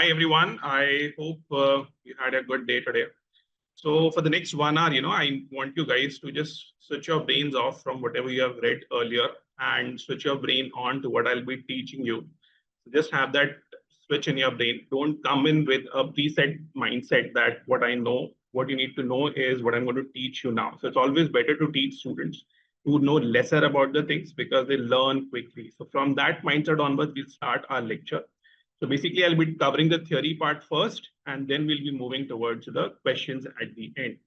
Hi everyone. I hope you had a good day today. So for the next 1 hour, I want you guys to just switch your brains off from whatever you have read earlier and switch your brain on to what I'll be teaching you. So just have that switch in your brain. Don't come in with a preset mindset that what I know, what you need to know is what I'm going to teach you now. So it's always better to teach students who know lesser about the things because they learn quickly. So from that mindset onwards, we'll start our lecture. So basically, I'll be covering the theory part first, and then we'll be moving towards the questions at the end.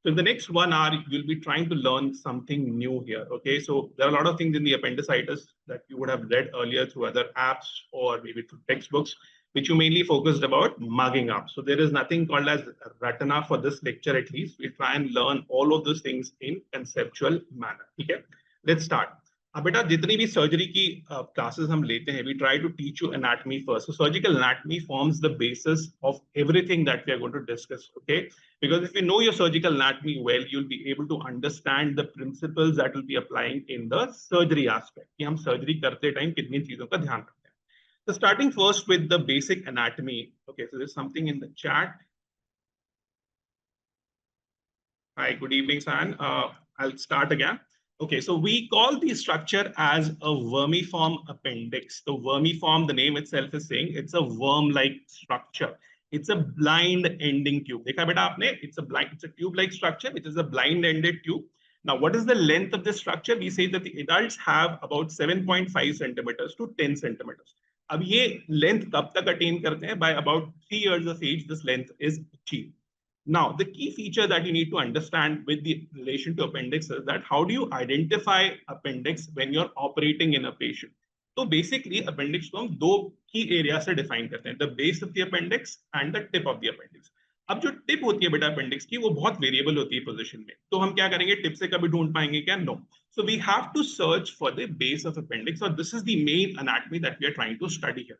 So in the next 1 hour, you'll be trying to learn something new here, okay? So there are a lot of things in the appendicitis that you would have read earlier through other apps or maybe through textbooks, which you mainly focused about mugging up. So there is nothing called as retina for this lecture, at least. We try and learn all of those things in conceptual manner, okay? Let's start. अब बेटा जितनी भी surgery की classes हम लेते हैं, we try to teach you anatomy first. So surgical anatomy forms the basis of everything that we are going to discuss, okay? Because if you know your surgical anatomy well, you'll be able to understand the principles that will be applying in the surgery aspect. कि हम surgery करते time कितनी चीजों का ध्यान रखते हैं. So starting first with the basic anatomy. Okay, so there's something in the chat. Hi, good evening, San. I'll start again. Okay, so we call the structure as a vermiform appendix. So vermiform, the name itself is saying it's a worm-like structure. It's a blind-ending tube. Dekha beta aapne? It's a tube-like structure, which is a blind-ended tube. Now, what is the length of this structure? We say that the adults have about 7.5 centimeters to 10 centimeters. अब ये length कब तक attain करते हैं? By about 3 years of age, this length is achieved. Now, the key feature that you need to understand with the relation to appendix is that how do you identify appendix when you're operating in a patient? So basically, appendix को हम दो key areas से define करते हैं, the base of the appendix and the tip of the appendix. अब जो tip होती है बेटा appendix की, वो बहुत variable होती है position में. तो हम क्या करेंगे? Tip से कभी ढूंढ पाएंगे क्या? No. So we have to search for the base of appendix, or this is the main anatomy that we are trying to study here.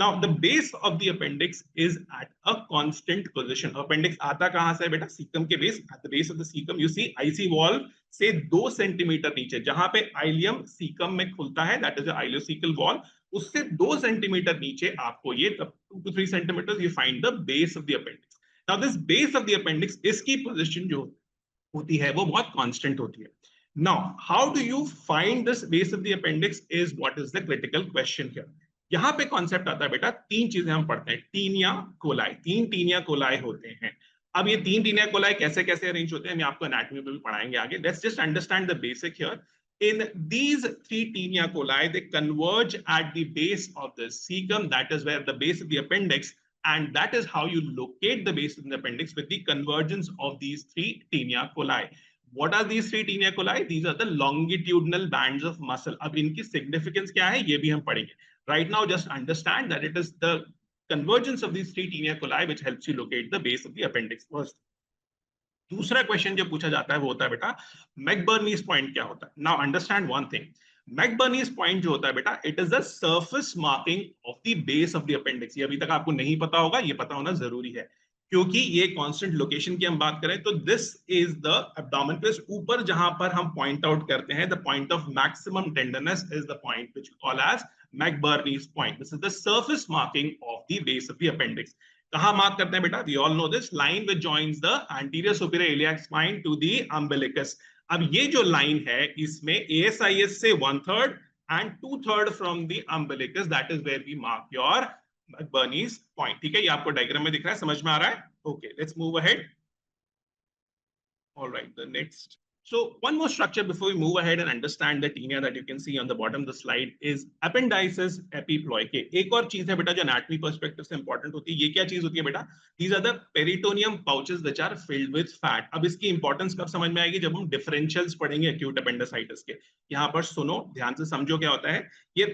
Now, the base of the appendix is at a constant position. Appendix आता कहाँ से है बेटा? Cecum के base. At the base of the cecum, you see IC wall से 2 centimetre नीचे, जहां पे ileum cecum में खुलता है, that is the ileocecal wall. उससे 2 सेंटीमीटर नीचे आपको ये 2 to 3 centimeters, you find the base of the appendix. Now, this base of the appendix, इसकी position जो होती है, वो बहुत constant होती है. Now, how do you find this base of the appendix is what is the critical question here. यहाँ पे कॉन्सेप्ट आता है बेटा, 3 चीजें हम पढ़ते हैं. टीनिया कोलाई, 3 टीनिया कोलाई होते हैं. अब ये 3 टीनिया कोलाई कैसे कैसे अरेंज होते हैं, हम आपको एनाटॉमी में भी पढ़ाएंगे आगे. Let's just understand the basic here. In these 3 tinea coli, they converge at the base of the cecum, that is where the base of the appendix, and that is how you locate the base of the appendix with the convergence of these 3 tinea coli. What are these 3 tinea coli? These are the longitudinal bands of muscle. अब इनकी significance क्या है, ये भी हम पढ़ेंगे. Right now, just understand that it is the convergence of these 3 tinea coli which helps you locate the base of the appendix first. दूसरा question जो पूछा जाता है वो होता है बेटा, McBurney's point क्या होता है? Now understand one thing. McBurney's point जो होता है बेटा, it is the surface marking of the base of the appendix. ये अभी तक आपको नहीं पता होगा, ये पता होना जरूरी है, क्योंकि ये कांस्टेंट लोकेशन की हम बात करें तो this is the abdomen place. ऊपर जहां पर हम पॉइंट आउट करते हैं, the point of maximum tenderness is the point which we call as McBurney's point. This is the surface marking of the base of the appendix. कहां mark करते हैं बेटा? We all know this line which joins the anterior superior iliac spine to the umbilicus. अब ये जो line है, इसमें ASIS से 1/3 and 2/3 from the umbilicus, that is where we mark your McBurney's point. ठीक है, ये आपको डायग्राम में दिख रहा है, समझ में आ रहा है? Okay, let's move ahead. All right, the next. So one more structure before we move ahead and understand the tinea that you can see on the bottom of the slide is appendices epiploicae. एक और चीज है बेटा जो anatomy perspective से important होती है. ये क्या चीज होती है बेटा? These are the peritoneum pouches which are filled with fat. अब इसकी importance कब समझ में आएगी? जब हम differentials पढ़ेंगे acute appendicitis के. यहाँ पर सुनो, ध्यान से समझो क्या होता है. ये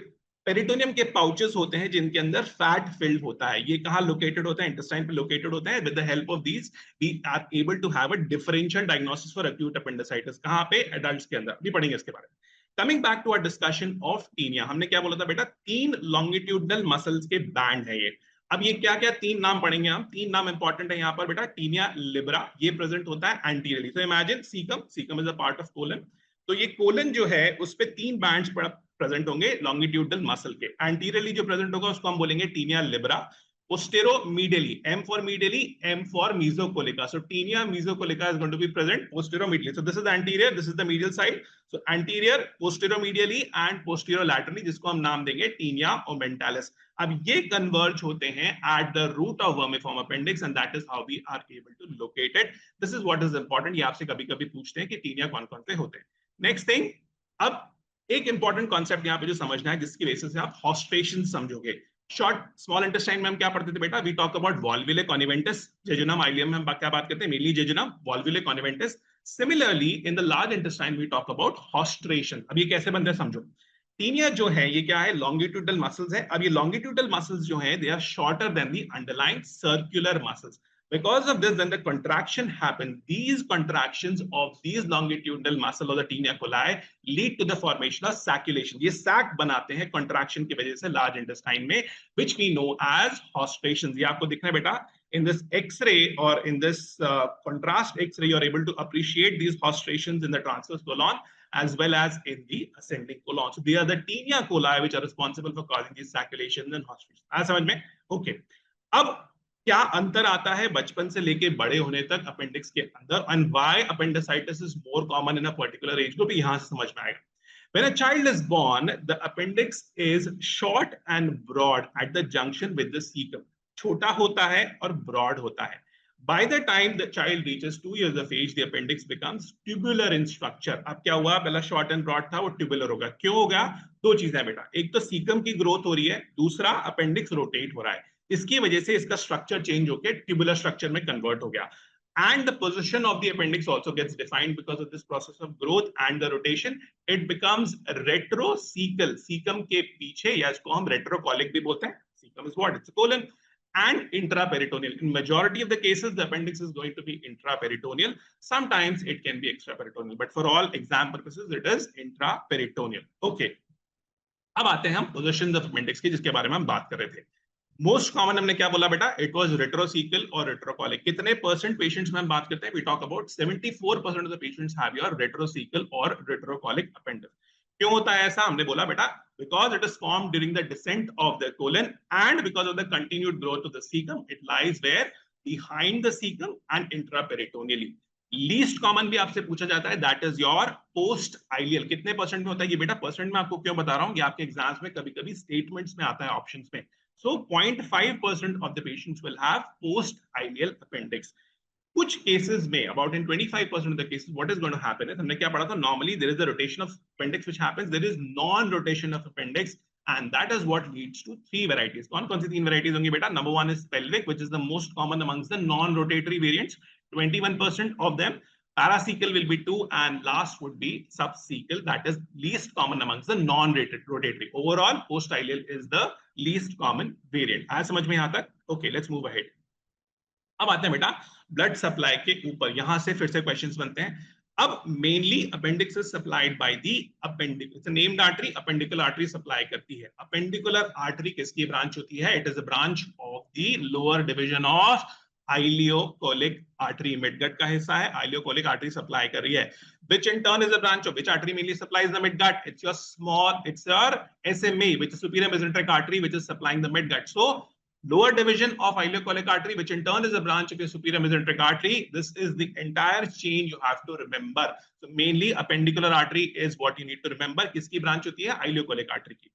पेरिटोनियम के पाउचेस होते हैं जिनके अंदर फैट फिल्ड होता है. ये कहाँ लोकेटेड होता है? इंटेस्टाइन पे लोकेटेड होता है. With the help of these we are able to have a differential diagnosis for acute appendicitis. कहाँ पे? एडल्ट्स के अंदर. भी पढ़ेंगे इसके बारे में. Coming back to our discussion of taenia, हमने क्या बोला था बेटा? 3 लॉन्गिट्यूडनल मसल्स के बैंड है ये. अब ये क्या क्या 3 नाम पढ़ेंगे हम. 3 नाम इंपॉर्टेंट है यहाँ पर बेटा. टीनिया लिबरा, ये प्रेजेंट होता है anteriorly. So imagine caecum, caecum is a part of colon. तो ये कोलन जो है उस पे 3 बैंड्स प्रेजेंट होंगे लॉन्गिट्यूडनल मसल के. एंटीरियरली जो प्रेजेंट होगा उसको हम बोलेंगे taenia libera. posteromedially, M for medially, M for mesocolica. So tinea mesocolica is going to be present posteromedially. So this is the anterior, this is the medial side. So anterior, posteromedially and posterolaterally, जिसको हम नाम देंगे tinea omenthalis. अब ये converge होते हैं at the root of vermiform appendix, and that is how we are able to locate it. This is what is important. ये आपसे कभी-कभी पूछते हैं कि tinea कौन-कौन से होते हैं. Next thing, अब एक इंपॉर्टेंट कॉन्सेप्ट यहाँ पे जो समझना है, जिसकी बेसिस से आप हॉस्ट्रेशन समझोगे. शॉर्ट स्मॉल इंटेस्टाइन में हम क्या पढ़ते थे बेटा? We talk about valvulae conniventes, jejunum, ileum में हम क्या बात करते हैं? Mainly jejunum, valvulae conniventes. Similarly in the large intestine we talk about haustration. अब ये कैसे बनता है समझो. टीनिया जो है ये क्या है? लॉन्गिट्यूडल मसल्स है. अब ये लॉन्गिट्यूडल मसल्स जो है, they are shorter than the underlying circular muscles. Because of this, when the contraction happens, these contractions of these longitudinal muscle of the tinea coli lead to the formation of sacculation. ये sac बनाते हैं contraction की वजह से large intestine में, which we know as haustrations. ये आपको दिखना है बेटा. In this X-ray or in this contrast X-ray, you are able to appreciate these haustrations in the transverse colon as well as in the ascending colon. So they are the tinea coli which are responsible for causing these sacculations and haustrations. आया समझ में? Okay. अब क्या अंतर आता है बचपन से लेके बड़े होने तक अपेंडिक्स के अंदर, and why appendicitis is more common in a particular age group, यहां से समझ में आएगा. When a child is born, the appendix is short and broad at the junction with the cecum. छोटा होता है और broad होता है. By the time the child reaches 2 years of age, the appendix becomes tubular in structure. अब क्या हुआ? पहला short and broad था, वो tubular होगा. क्यों होगा? दो चीजें हैं बेटा. एक तो cecum की ग्रोथ हो रही है, दूसरा appendix रोटेट हो रहा है. इसकी वजह से इसका स्ट्रक्चर चेंज होकर ट्यूबुलर स्ट्रक्चर में कन्वर्ट हो गया. And the position of the appendix also gets defined because of this process of growth and the rotation. It becomes retrocecal. Cecum के पीछे, या इसको हम retrocolic भी बोलते हैं. Cecum is what? It's a colon. And intraperitoneal. In majority of the cases, the appendix is going to be intraperitoneal. Sometimes it can be extraperitoneal, but for all exam purposes, it is intraperitoneal. Okay. अब आते हैं हम positions of appendix की, जिसके बारे में हम बात कर रहे थे. मोस्ट कॉमन हमने क्या बोला बेटा? इट वाज रेट्रोसीकल और रेट्रोकॉलिक. कितने परसेंट पेशेंट्स में हम बात करते हैं? We talk about 74% of the patients have your retrocaecal और रेट्रोकॉलिक अपेंडिक्स. क्यों होता है ऐसा? हमने बोला बेटा, because it is formed during the descent of the colon and because of the continued growth of the caecum. It lies where? Behind the caecum and intraperitoneally. Least common भी आपसे पूछा जाता है, that is your post ileal. कितने percent में होता है ये बेटा? परसेंट में आपको क्यों बता रहा हूँ, ये आपके एग्जाम्स में कभी-कभी स्टेटमेंट्स में आता है, ऑप्शंस में. So 0.5% of the patients will have post-ileal appendix. कुछ cases में, about in 25% of the cases, what is going to happen is, हमने क्या पढ़ा था? Normally there is a rotation of appendix which happens. There is non-rotation of appendix, and that is what leads to 3 varieties. कौन-कौन सी 3 varieties होंगी बेटा? Number 1 is pelvic, which is the most common amongst the non-rotatory variants. 21% of them. Paracecal will be 2, and last would be subcecal. That is least common amongst the non-rotatory. Overall, post-ileal is the least common variant. आया समझ में यहाँ तक? Okay, let's move ahead. अब आते हैं बेटा blood supply के ऊपर. यहां से फिर से क्वेश्चंस बनते हैं. अब mainly appendix is supplied by the appendical. It's a named artery. Appendical artery supply करती है. अपेंडिकुलर आर्टरी किसकी ब्रांच होती है? It is a branch of the lower division of ileocholic artery. midgut का हिस्सा है. ileocholic artery सप्लाई कर रही है. which in turn is a branch of which artery mainly supplies the midgut? It's your SMA, which is superior mesenteric artery, which is supplying the midgut. So lower division of ileocholic artery, which in turn is a branch of your superior mesenteric artery. This is the entire chain you have to remember. So mainly appendicular artery is what you need to remember. किसकी branch होती है? ileocholic artery की.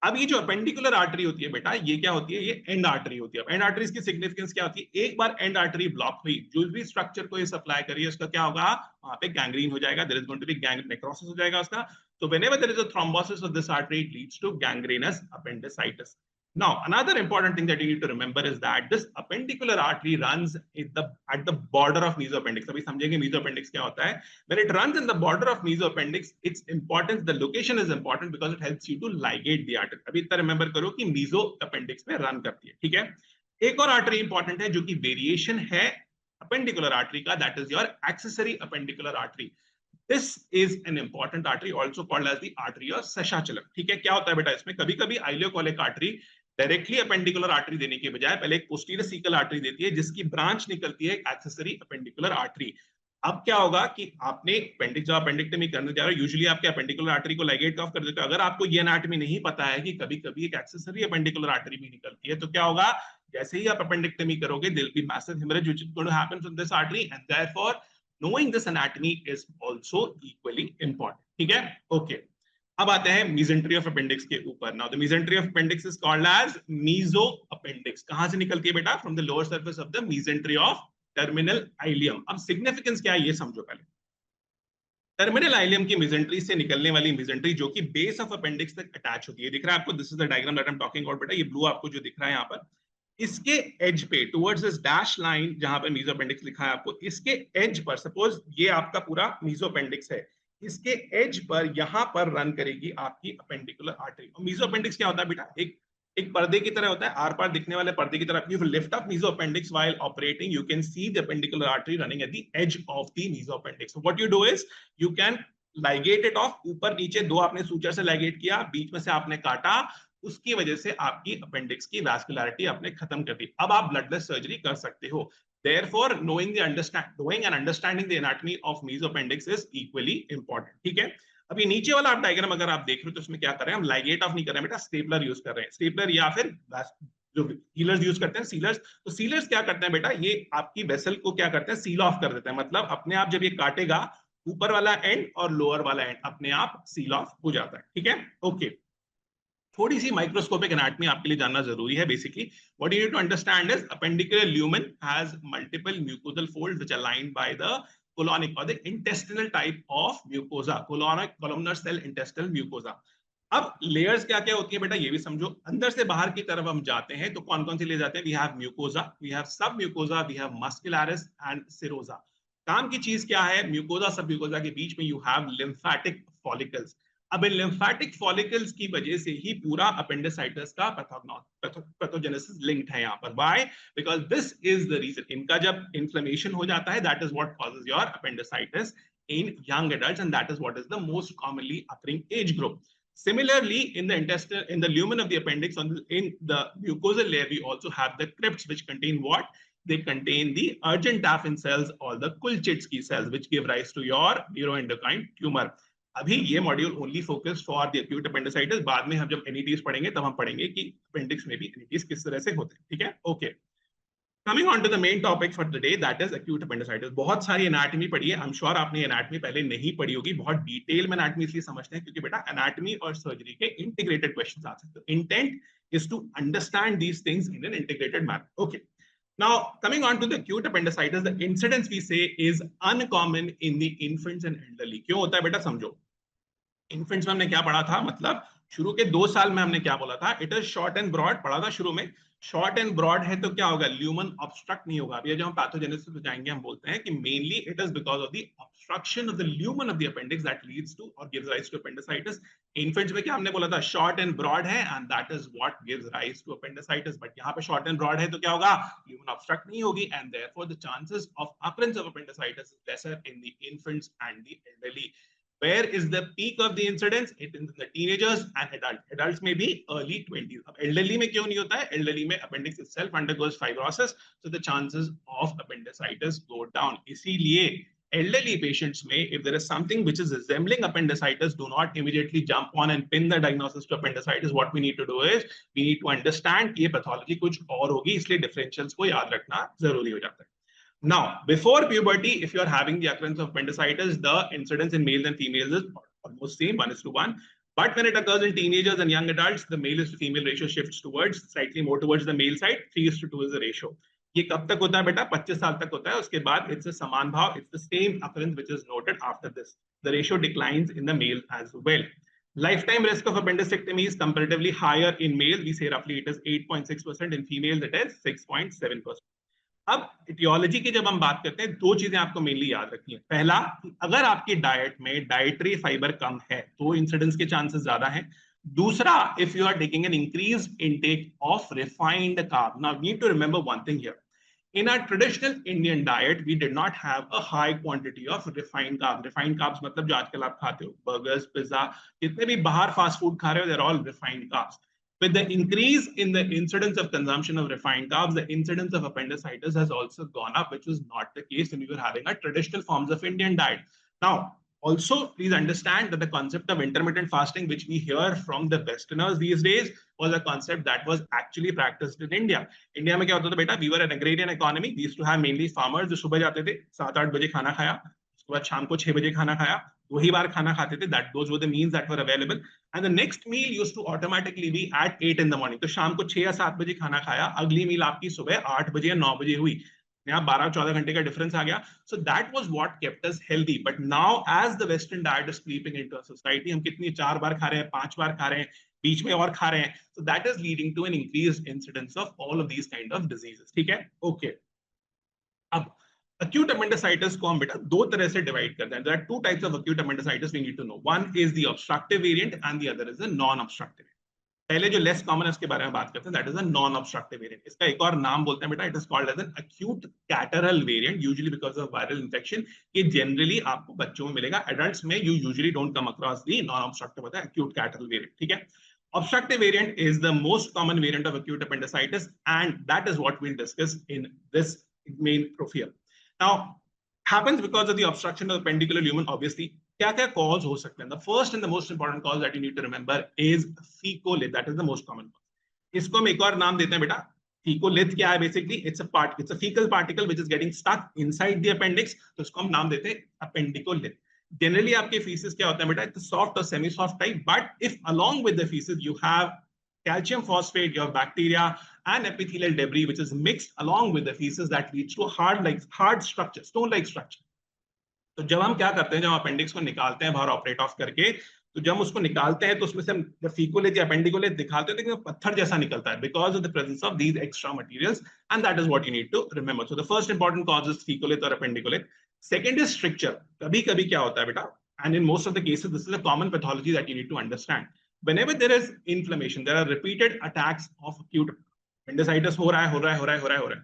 अब ये जो appendicular artery होती है बेटा, ये क्या होती है? ये एंड आर्टरी होती है. एंड आर्टरीज की सिग्निफिकेंस क्या होती है? एक बार एंड आर्टरी ब्लॉक हुई, जो भी स्ट्रक्चर को ये सप्लाई करिए, उसका क्या होगा? वहां पे गैंग्रीन हो जाएगा. There is going to be gang necrosis हो जाएगा उसका. So whenever there is a thrombosis of this artery, it leads to gangrenous appendicitis. Now, another important thing that you need to remember is that this appendicular artery runs at the border of mesoappendix. अभी समझेंगे mesoappendix क्या होता है. When it runs in the border of mesoappendix, its importance, the location is important because it helps you to ligate the artery. अभी इतना remember करो कि mesoappendix में run करती है. ठीक है. एक और artery important है जो कि variation है appendicular artery का, that is your accessory appendicular artery. This is an important artery, also called as the artery of Seshachalam. ठीक है. क्या होता है बेटा इसमें? कभी-कभी ileocholic artery directly appendicular artery देने के बजाय पहले एक पोस्टीरियर सीकल आर्टरी देती है, जिसकी ब्रांच निकलती है एक्सेसरी अपेंडिकुलर आर्टरी. अब क्या होगा कि आपने अपेंडिक्स जब अपेंडिक्टमी करने जा रहे हो, यूजुअली आपके अपेंडिकुलर आर्टरी को लाइगेट ऑफ कर देते हो. अगर आपको ये एनाटॉमी नहीं पता है कि कभी-कभी एक एक्सेसरी अपेंडिकुलर आर्टरी भी निकलती है, तो क्या होगा? जैसे ही आप appendectomy करोगे, there will be massive hemorrhage which is going to happen from this artery, and therefore knowing this anatomy is also equally important. ठीक है? Okay. अब आते हैं mesentery of appendix के ऊपर. Now the mesentery of appendix is called as mesoappendix. कहां से निकलती है बेटा? From the lower surface of the mesentery of terminal ileum. अब significance क्या है ये समझो पहले. टर्मिनल आइलियम की मेसेंट्री से निकलने वाली मेसेंट्री जो कि बेस ऑफ अपेंडिक्स तक अटैच होती है, दिख रहा है आपको, this is the diagram that I am talking about बेटा, ये ब्लू आपको जो दिख रहा है यहाँ पर, इसके एज पे टुवर्ड्स दिस डैश लाइन जहां पे मेसोअपेंडिक्स लिखा है आपको, इसके एज पर सपोज ये आपका पूरा मेसोअपेंडिक्स है, इसके एज पर यहाँ पर रन करेगी आपकी अपेंडिकुलर आर्टरी. और मेसोअपेंडिक्स क्या होता है बेटा? एक पर्दे की तरह होता है, आर पार दिखने वाले पर्दे की तरह. If you lift up mesoappendix while operating, you can see the appendicular artery running at the edge of the mesoappendix. So what you do is you can ligate it off. ऊपर नीचे दो आपने suture से ligate किया, बीच में से आपने काटा, उसकी वजह से आपकी अपेंडिक्स की वैस्कुलरिटी आपने खत्म कर दी. अब आप ब्लडलेस सर्जरी कर सकते हो. Therefore, knowing and understanding the anatomy of mesoappendix is equally important. ठीक है? अभी नीचे वाला आप डायग्राम अगर आप देख रहे हो तो उसमें क्या कर रहे हैं हम, लाइगेट ऑफ नहीं कर रहे हैं बेटा, स्टेपलर यूज कर रहे हैं. स्टेपलर या फिर जो हीलर्स यूज करते हैं, सीलर्स. तो सीलर्स क्या करते हैं बेटा, ये आपकी वेसल को क्या करते हैं, सील ऑफ कर देते हैं. मतलब अपने आप जब ये काटेगा, ऊपर वाला एंड और लोअर वाला एंड अपने आप सील ऑफ हो जाता है. ठीक है? ओके. थोड़ी सी माइक्रोस्कोपिक एनाटॉमी आपके लिए जानना जरूरी है. Basically what you need to understand is appendicular lumen has multiple mucosal folds which are lined by the colonic or the intestinal type of mucosa, columnar cell intestinal mucosa. अब layers क्या क्या होती है बेटा ये भी समझो. अंदर से बाहर की तरफ हम जाते हैं तो कौन कौन सी ले जाते हैं? We have mucosa, we have sub mucosa, we have muscularis and serosa. काम की चीज क्या है? म्यूकोसा सब म्यूकोसा के बीच में यू हैव लिम्फेटिक फॉलिकल्स. अब इन लिम्फेटिक फॉलिकल्स की वजह से ही पूरा अपेंडिसाइटिस का पैथोजेनेसिस लिंक्ड है यहाँ पर. Why? Because this is the reason. इनका जब इन्फ्लेमेशन हो जाता है, that is what causes your appendicitis in young adults, and that is what is the most commonly occurring age group. Similarly, in the intestine, in the lumen of the appendix, in the mucosal layer, we also have the crypts, which contain what? They contain the Argentafin cells or the Kulchitsky cells, which give rise to your neuroendocrine tumor. अभी ये module only focused for the acute appendicitis. बाद में हम जब एनईटीज पढ़ेंगे तब हम पढ़ेंगे कि अपेंडिक्स में भी एनईटीज किस तरह से होते हैं. ठीक है? Okay. Coming on to the main topic for the day, that is acute appendicitis. बहुत सारी एनाटॉमी पढ़ी है. आई एम श्योर आपने एनाटॉमी पहले नहीं पढ़ी होगी. बहुत डिटेल में एनाटॉमी इसलिए समझते हैं क्योंकि बेटा एनाटॉमी और सर्जरी के इंटीग्रेटेड क्वेश्चंस आ सकते हैं. Intent is to understand these things in an integrated manner. Okay. Now, coming on to the acute appendicitis, the incidence we say is uncommon in the infants and elderly. क्यों होता है बेटा समझो. Infants में हमने क्या पढ़ा था, मतलब शुरू के 2 साल में हमने क्या बोला था, it is short and broad पढ़ा था शुरू में. शॉर्ट एंड ब्रॉड है तो क्या होगा, ल्यूमन ऑब्स्ट्रक्ट नहीं होगा. अभी जब हम पैथोजेनेसिस में जाएंगे हम बोलते हैं कि mainly it is because of the obstruction of the lumen of the appendix that leads to और gives rise to appendicitis. Infants में क्या हमने बोला था, शॉर्ट एंड ब्रॉड है and that is what gives rise to appendicitis. But यहाँ पे short and broad है तो क्या होगा, ल्यूमन ऑब्स्ट्रक्ट नहीं होगी and therefore the chances of occurrence of appendicitis is lesser in the infants and the elderly. Where is the peak of the incidence? It is in the teenagers and adults. Adults may be early 20s. अब elderly में क्यों नहीं होता है? Elderly में appendix itself undergoes fibrosis, so the chances of appendicitis go down. इसीलिए elderly patients में, if there is something which is resembling appendicitis, do not immediately jump on and pin the diagnosis to appendicitis. What we need to do is we need to understand कि ये pathology कुछ और होगी, इसलिए differentials को याद रखना जरूरी हो जाता है. Now, before puberty, if you are having the occurrence of appendicitis, the incidence in males and females is almost same, 1:1. But when it occurs in teenagers and young adults, the male is to female ratio shifts towards slightly more towards the male side. 3:2 is the ratio. ये कब तक होता है बेटा? 25 साल तक होता है. उसके बाद it's a समान भाव. It's the same occurrence which is noted after this. The ratio declines in the male as well. Lifetime risk of appendicectomy is comparatively higher in male. We say roughly it is 8.6%. In females, it is 6.7%. अब etiology की जब हम बात करते हैं, 2 चीजें आपको mainly याद रखनी है. पहला, अगर आपकी डाइट में डाइटरी फाइबर कम है तो इंसिडेंस के चांसेस ज्यादा हैं. दूसरा, if you are taking an increase intake of refined carb. Now need to remember one thing here. In our traditional Indian diet, we did not have a high quantity of refined carbs. Refined carbs मतलब जो आजकल आप खाते हो, burgers, pizza, जितने भी बाहर fast food खा रहे हो, they're all refined carbs. With the increase in the incidence of consumption of refined carbs, the incidence of appendicitis has also gone up, which was not the case when we were having our traditional forms of Indian diet. Now, Also, please understand that the concept of intermittent fasting, which we hear from the Westerners these days, was a concept that was actually practiced in India. India में क्या होता था बेटा? We were an agrarian economy. We used to have mainly farmers जो सुबह जाते थे, 7-8 बजे खाना खाया, उसके बाद शाम को 6 बजे खाना खाया, 2 ही बार खाना खाते थे. That those were the meals that were available. And the next meal used to automatically be at 8 in the morning. तो शाम को 6 या 7 बजे खाना खाया, अगली मील आपकी सुबह 8 बजे या 9 बजे हुई. यहाँ 12-14 घंटे का डिफरेंस आ गया. So that was what kept us healthy. But now as the western diet is creeping into our society, हम कितनी 4 बार खा रहे हैं, 5 बार खा रहे हैं, बीच में और खा रहे हैं. So that is leading to an increased incidence of all of these kind of diseases. ठीक है, ओके. अब acute appendicitis को हम बेटा दो तरह से डिवाइड करते हैं. There are two types of acute appendicitis we need to know. One is the obstructive variant and the other is the non-obstructive. पहले जो लेस कॉमन है उसके बारे में बात करते हैं, that is a non obstructive variant. इसका एक और नाम बोलते हैं बेटा, it is called as an acute catarrhal variant, usually because of viral infection. ये जनरली आपको बच्चों में मिलेगा, एडल्ट्स में you usually don't come across the non obstructive होता है एक्यूट कैटरल वेरिएंट. ठीक है, obstructive variant is the most common variant of acute appendicitis, and that is what we'll discuss in this main profile. Now, happens because of the obstruction of the appendicular lumen, obviously. क्या क्या cause हो सकते हैं? The first and the most important cause that you need to remember is fecolith. That is the most common cause. इसको हम एक और नाम देते हैं बेटा. fecolith क्या है? Basically, it's a fecal particle which is getting stuck inside the appendix. तो इसको हम नाम देते हैं appendicolith. Generally, आपके feces क्या होता है बेटा? It's soft or semi-soft type. But if along with the feces you have calcium phosphate, you have bacteria and epithelial debris which is mixed along with the feces, that leads to hard structure, stone-like structure. तो जब हम क्या करते हैं, जब appendix को निकालते हैं बाहर ऑपरेट ऑफ करके, तो जब उसको निकालते हैं तो उसमें से हम फीकोलिथ या अपेंडिकोलिथ दिखाते हैं, तो पत्थर जैसा निकलता है because of the presence of these extra materials, and that is what you need to remember. So the first important cause is fecolith और अपेंडिकोलिथ. Second is stricture. कभी कभी क्या होता है बेटा, and in most of the cases this is a common pathology that you need to understand. whenever there is inflammation, there are repeated attacks of acute appendicitis. हो रहा है,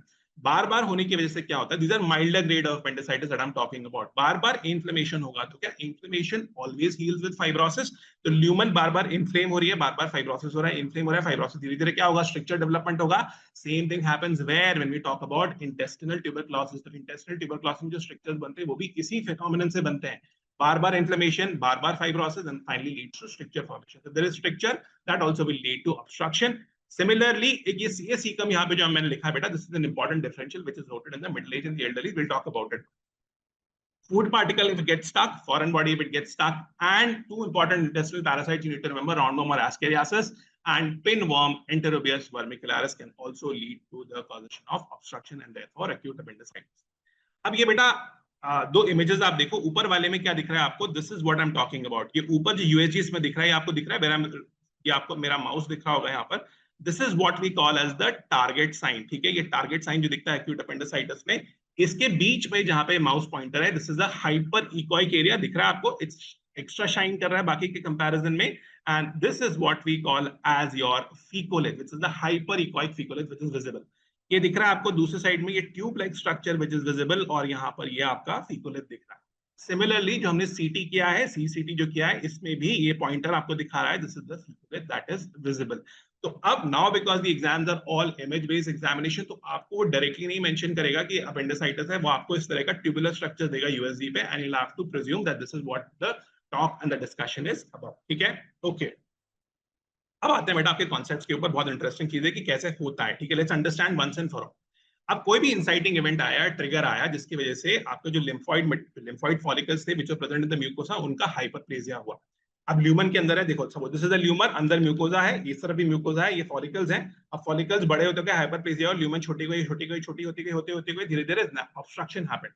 बार बार होने की वजह से क्या होता है, these are milder grade of appendicitis that I'm talking about. Bar bar inflammation होगा, तो क्या inflammation always heals with fibrosis. तो lumen बार बार inflame हो रही है, बार बार fibrosis हो रहा है, inflame हो रहा है, fibrosis धीरे धीरे क्या होगा, stricture development होगा. Same thing happens where when we talk about intestinal tuberculosis. तो intestinal tuberculosis में जो strictures बनते हैं वो भी इसी phenomenon से बनते हैं. बार बार inflammation, bar bar fibrosis, and finally leads to stricture formation. So there is stricture that also will lead to obstruction. Similarly, एक ये सीकम यहाँ पे जो मैंने लिखा है बेटा, this is an important differential which is noted in the middle age and the elderly. We'll talk about it. Food particle if it gets stuck, foreign body if it gets stuck, and two important intestinal parasites you need to remember, roundworm or ascariasis, and pinworm, Enterobius vermicularis, can also lead to the causation of obstruction and therefore acute appendicitis. अब ये बेटा दो images आप देखो, ऊपर वाले में क्या दिख रहा है आपको, this is what I am talking about. ये ऊपर जो यूएचजी में दिख रहा है, आपको दिख रहा है, ये आपको मेरा माउस दिख रहा होगा यहाँ पर. This is what we call as the target sign. ठीक है, ये target sign जो दिखता है acute appendicitis में, इसके बीच में जहां पे माउस पॉइंटर है, this is a hyper echoic area दिख रहा है आपको, it's extra shine कर रहा है बाकी के comparison में, and this is what we call as your fecolith, which is the hyper echoic fecolith which is visible. ये दिख रहा है आपको दूसरी साइड में, ये tube like structure which is visible, और यहाँ पर ये आपका fecolith दिख रहा है. सिमिलरली जो हमने सीटी किया है, सीसीटी जो किया है, इसमें भी ये पॉइंटर आपको दिखा रहा है, this is the fecolith that is visible. तो अब now because the exams are all image based examination, तो आपको डायरेक्टली नहीं मेंशन करेगा कि अपेंडिसाइटिस है, वो आपको इस तरह का ट्यूबुलर स्ट्रक्चर देगा यूएसजी पे, and you have to presume that this is what the talk and the discussion is about. ठीक है, ओके. अब आते हैं बेटा आपके कॉन्सेप्ट्स के ऊपर. बहुत इंटरेस्टिंग चीज है कि कैसे होता है. ठीक है, let's understand once and for all. अब कोई भी इंसाइटिंग इवेंट आया, ट्रिगर आया, जिसकी वजह से आपके जो लिम्फॉइड फॉलिकल्स थे which are present in the mucosa, उनका हाइपरप्लेजिया हुआ. अब ल्यूमन के अंदर है, देखो सब, दिस इज द ल्यूमन, अंदर म्यूकोजा है, इस तरफ भी म्यूकोजा है, ये फॉलिकल्स हैं. अब फॉलिकल्स बड़े होते गए, हाइपरप्लेजिया, और ल्यूमन छोटी होती गई, होते गए धीरे धीरे ऑब्स्ट्रक्शन हैपेंड.